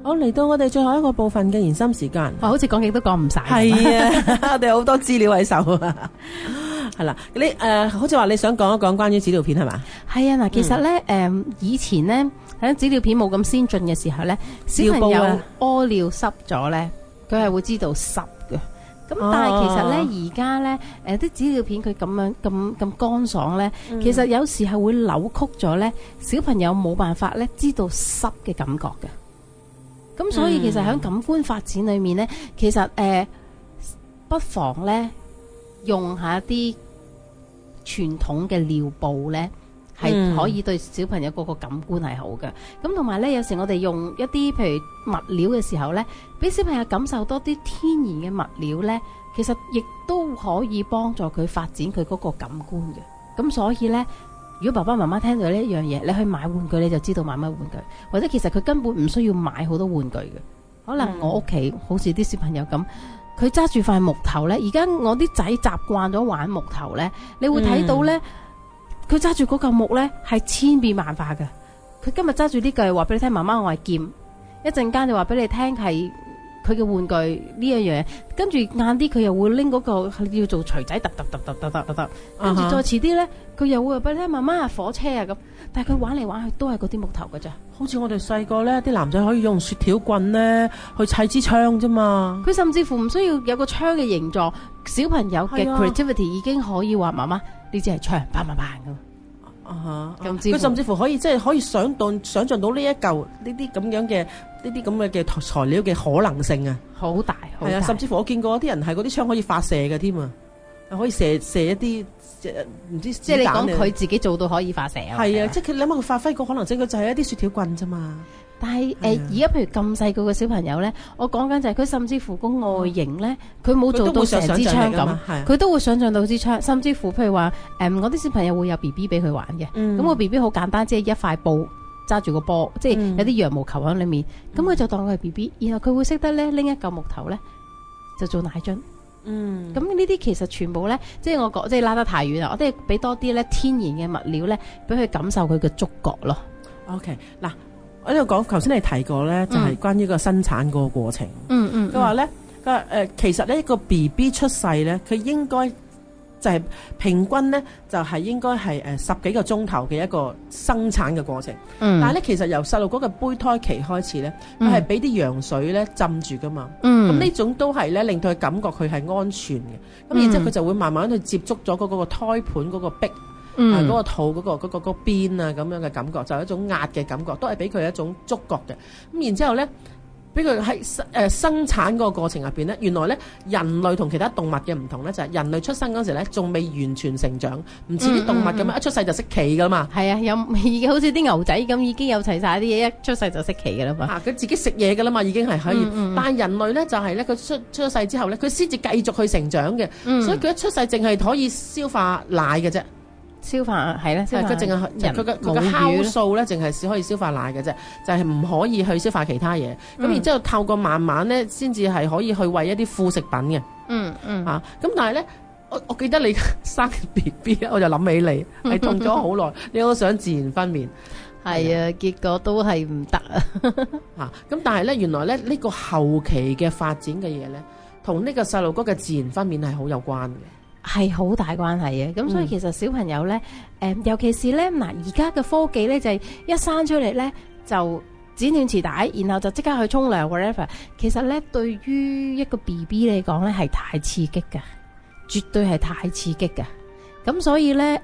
好，嚟到我哋最後一個部分嘅延伸時間，好似講極都講唔晒。係啊，我哋好多資料喺手啊。係啦，你好似話你想講一講關於紙尿片係嘛？係啊，嗱，其實咧，以前咧喺紙尿片冇咁先進嘅時候咧，小朋友屙尿濕咗咧，佢係會知道濕嘅。咁但係其實咧，而家咧，啲紙尿片佢咁樣咁乾爽咧，其實有時係會扭曲咗咧，小朋友冇辦法咧知道濕嘅感覺嘅。咁所以其實喺感官發展裏面咧，其實不妨咧用下啲傳統嘅尿布咧，係可以對小朋友嗰個感官係好嘅。咁同埋咧，有時我哋用一啲譬如物料嘅時候咧，俾小朋友感受多啲天然嘅物料咧，其實亦都可以幫助佢發展佢嗰個感官嘅。咁所以咧，如果爸爸媽媽聽到呢一樣嘢，你去買玩具你就知道買乜玩具，或者其實佢根本唔需要買好多玩具嘅。可能我屋企好似啲小朋友咁，佢揸住塊木頭咧，而家我啲仔習慣咗玩木頭咧，你會睇到咧，佢揸住嗰嚿木咧係千變萬化嘅。佢今日揸住呢句話俾你聽，媽媽我係劍，一陣間就話俾你聽係佢嘅玩具呢樣嘢，跟住晏啲佢又會拎嗰個要做錘仔，突，跟住再遲啲咧，佢又會話俾你聽媽媽係火車啊咁，但係佢玩嚟玩去都係嗰啲木頭㗎咋。好似我哋細個咧，啲男仔可以用雪條棍咧去砌支槍啫嘛。佢甚至乎唔需要有個槍嘅形狀，小朋友嘅 creativity 已經可以話媽媽呢支係槍，砰咁。佢甚至乎可以即係可以想像到呢一嚿呢啲咁樣嘅呢啲咁嘅材料嘅可能性啊，好大，係啊！甚至乎我見過啲人係嗰啲槍可以發射嘅添啊，可以射一啲唔知即係你講佢自己做到可以發射啊？係啊，即係佢諗下佢發揮個可能性，佢就係一啲雪條棍啫嘛。但係而家譬如咁細個嘅小朋友咧，我講緊就係佢甚至乎個外形咧，佢冇做到成支槍咁，佢都會想像到支槍。甚至乎譬如話我啲小朋友會有 BB 俾佢玩嘅，咁個 BB 好簡單，即係一塊布揸住個波，即係有啲羊毛球喺裏面，咁佢就當佢係 BB，然後佢會識得咧拎一嚿木頭咧就做奶樽。咁呢啲其實全部咧，即係我講，即係拉得太遠啦，我哋俾多啲咧天然嘅物料咧，俾佢感受佢嘅觸覺咯。OK， 嗱。我呢度講，頭先你提過咧，就係關於個生產個過程。佢話咧，其實呢個 BB 出世咧，佢應該就係平均咧，就係應該係10幾個鐘頭嘅一個生產嘅過程。但係咧，其實由細路嗰個胚胎期開始咧，佢係俾啲羊水咧浸住噶嘛。咁呢種都係咧令到佢感覺佢係安全嘅。咁然之後佢就會慢慢去接觸咗嗰個胎盤嗰個壁。嗰個肚嗰個邊啊咁樣嘅感覺，就係一種壓嘅感覺，都係俾佢一種觸覺嘅。咁然之後咧，俾佢喺生產嗰個過程入邊咧，原來咧人類同其他動物嘅唔同咧，就係人類出生嗰時咧，仲未完全成長，唔似啲動物咁樣一出世就識企噶嘛。係啊，已經好似啲牛仔咁，已經有齊晒啲嘢，一出世就識企噶啦嘛。佢自己食嘢噶啦嘛，已經係可以。但係人類咧就係咧，佢出咗世之後咧，佢先至繼續去成長嘅。所以佢一出世淨係可以消化奶嘅啫。消化係咧，佢淨係佢嘅酵素咧，淨係可以消化奶嘅啫，就係唔可以去消化其他嘢。咁然之後透過慢慢咧，先至係可以去餵一啲副食品嘅。咁但係咧，我記得你生 BB， 我就諗起你係痛咗好耐，你好想自然分娩。係啊，結果都係唔得啊。咁但係咧，原來咧呢個後期嘅發展嘅嘢咧，同呢個細路哥嘅自然分娩係好有關嘅。係好大關係嘅，咁所以其實小朋友咧，尤其是咧嗱，而家嘅科技咧就係一生出嚟咧就剪斷臍帶，然後就即刻去沖涼 whatever。其實咧對於一個 BB 嚟講咧係太刺激㗎，絕對係太刺激㗎。咁所以咧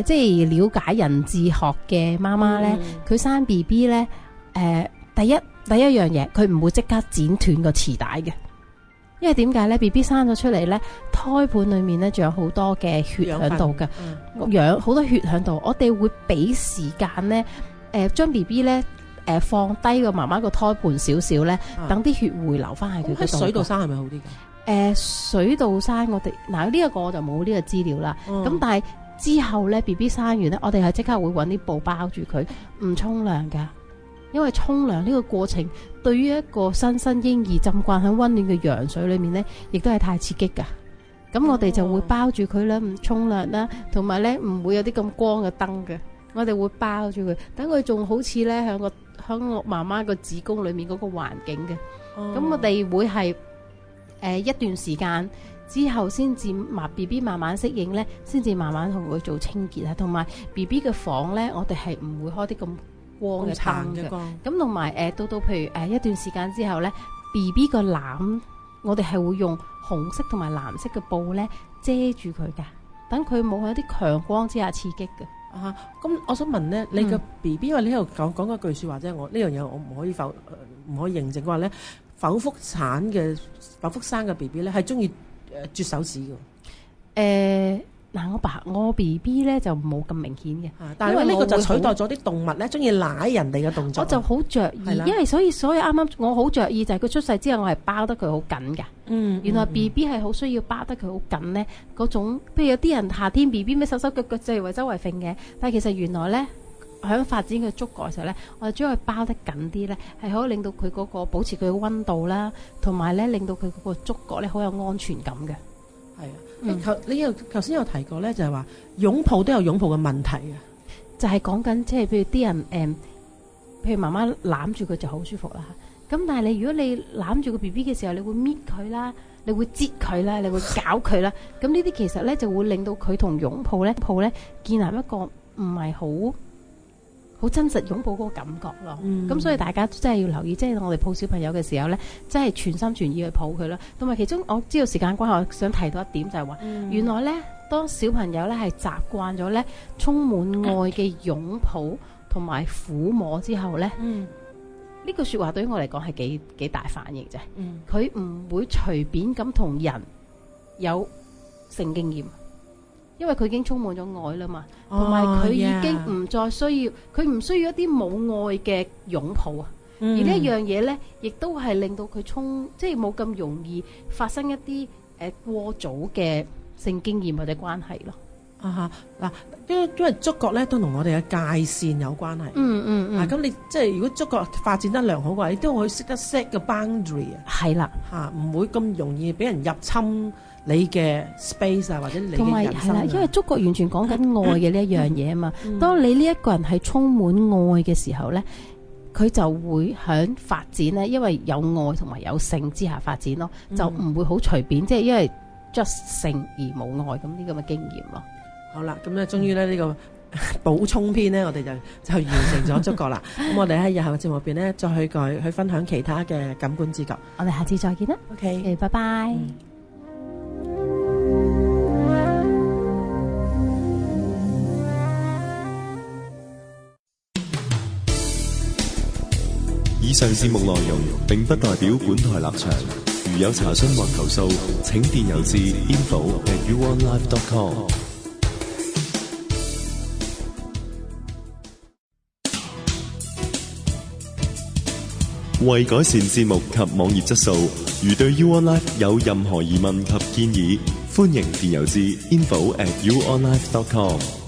即係了解人智學嘅媽媽咧，佢生 BB 咧第一樣嘢，佢唔會即刻剪斷個臍帶嘅。因為點解咧 ？BB 生咗出嚟咧，胎盤裏面咧仲有好多嘅血喺度嘅，養好多血喺度。我哋會俾時間咧，將 BB 咧，放低個媽媽個胎盤少少咧，等啲血回流翻喺佢嗰度。喺水度生係咪好啲嘅？水度生我哋嗱呢一個我就冇呢個資料啦。咁但係之後咧 BB 生完咧，我哋係即刻會搵啲布包住佢，唔沖涼噶。因為沖涼呢個過程對於一個新生嬰兒浸慣喺溫暖嘅羊水裏面呢，亦都係太刺激噶。咁我哋就會包住佢啦，唔沖涼啦，同埋呢唔會有啲咁光嘅燈嘅。我哋會包住佢，等佢仲好似呢響我媽媽個子宮裏面嗰個環境嘅。咁我哋會係一段時間之後先至BB 慢慢適應呢，先至慢慢同佢做清潔啊。同埋 BB 嘅房呢，我哋係唔會開啲咁光嘅燈嘅，咁同埋到譬如一段時間之後咧 ，BB 個籃我哋係會用紅色同埋藍色嘅布咧遮住佢噶，等佢冇喺啲強光之下刺激嘅。咁我想問咧，你個 BB 因為你喺度講嗰句說話啫，我呢樣嘢我唔可以認證嘅話咧，剖腹生嘅 BB 咧係中意啜手指嘅。嗱，我 BB 咧就冇咁明顯嘅，但係呢個就取代咗啲動物咧，中意舐人哋嘅動作。我就好着意，因為所以啱啱我好着意就係佢出世之後，我係包得佢好緊㗎。原來 BB 係好需要包得佢好緊咧，嗰種譬如有啲人夏天 BB 咩手腳腳就係為周圍揈嘅，但係其實原來咧喺發展佢觸覺嘅時候咧，我哋將佢包得緊啲咧，係可以令到佢嗰個保持佢嘅溫度啦，同埋咧令到佢嗰個觸覺咧好有安全感嘅。係啊，你頭先有提過咧，就係話擁抱都有擁抱嘅問題嘅，就係講緊即係譬如啲人譬如媽媽攬住佢就好舒服啦。咁但係如果你攬住個 BB 嘅時候，你會搣佢啦，你會擠佢啦，你會搞佢啦。咁呢啲其實咧就會令到佢同擁抱咧建立一個唔係好真實擁抱嗰個感覺咯。咁所以大家真係要留意，即係我哋抱小朋友嘅時候咧，真係全心全意去抱佢啦。同埋其中我知道時間關係，我想提到一點就係話，原來咧當小朋友咧係習慣咗咧充滿愛嘅擁抱同埋撫摸之後咧，呢句說話對於我嚟講係幾大反應啫。佢唔會隨便咁同人有性經驗，因為佢已經充滿咗愛啦嘛，同埋佢已經唔再需要，佢唔需要一啲冇愛嘅擁抱啊。而呢一樣嘢咧，亦都係令到佢即係冇咁容易發生一啲過早嘅性經驗或者關係咯。嗱，因為觸覺咧都同我哋嘅界線有關係。咁你即係如果觸覺發展得良好嘅話，你都可以識得 set 個 boundary 啊。係啦，唔會咁容易俾人入侵你嘅 space 啊，或者你嘅人生。同埋係啦，因為觸覺完全講緊愛嘅呢一樣嘢啊嘛。當你呢一個人係充滿愛嘅時候咧，佢就會響發展咧，因為有愛同埋有性之下發展咯，就唔會好隨便，即係因為 just 性而冇愛咁呢咁嘅經驗咯。好啦，咁咧終於咧呢個補充篇咧，我哋就完成咗觸覺啦。咁我哋喺日後嘅節目入邊咧，再去分享其他嘅感官知覺。我哋下次再見啦。OK，拜拜。以上節目內容並不代表本台立場，如有查詢或投訴，請電郵至 info@uonlive.com。為改善節目及網頁質素，如對 UOnLive 有任何疑問及建議，歡迎電郵至 info@uonlive.com。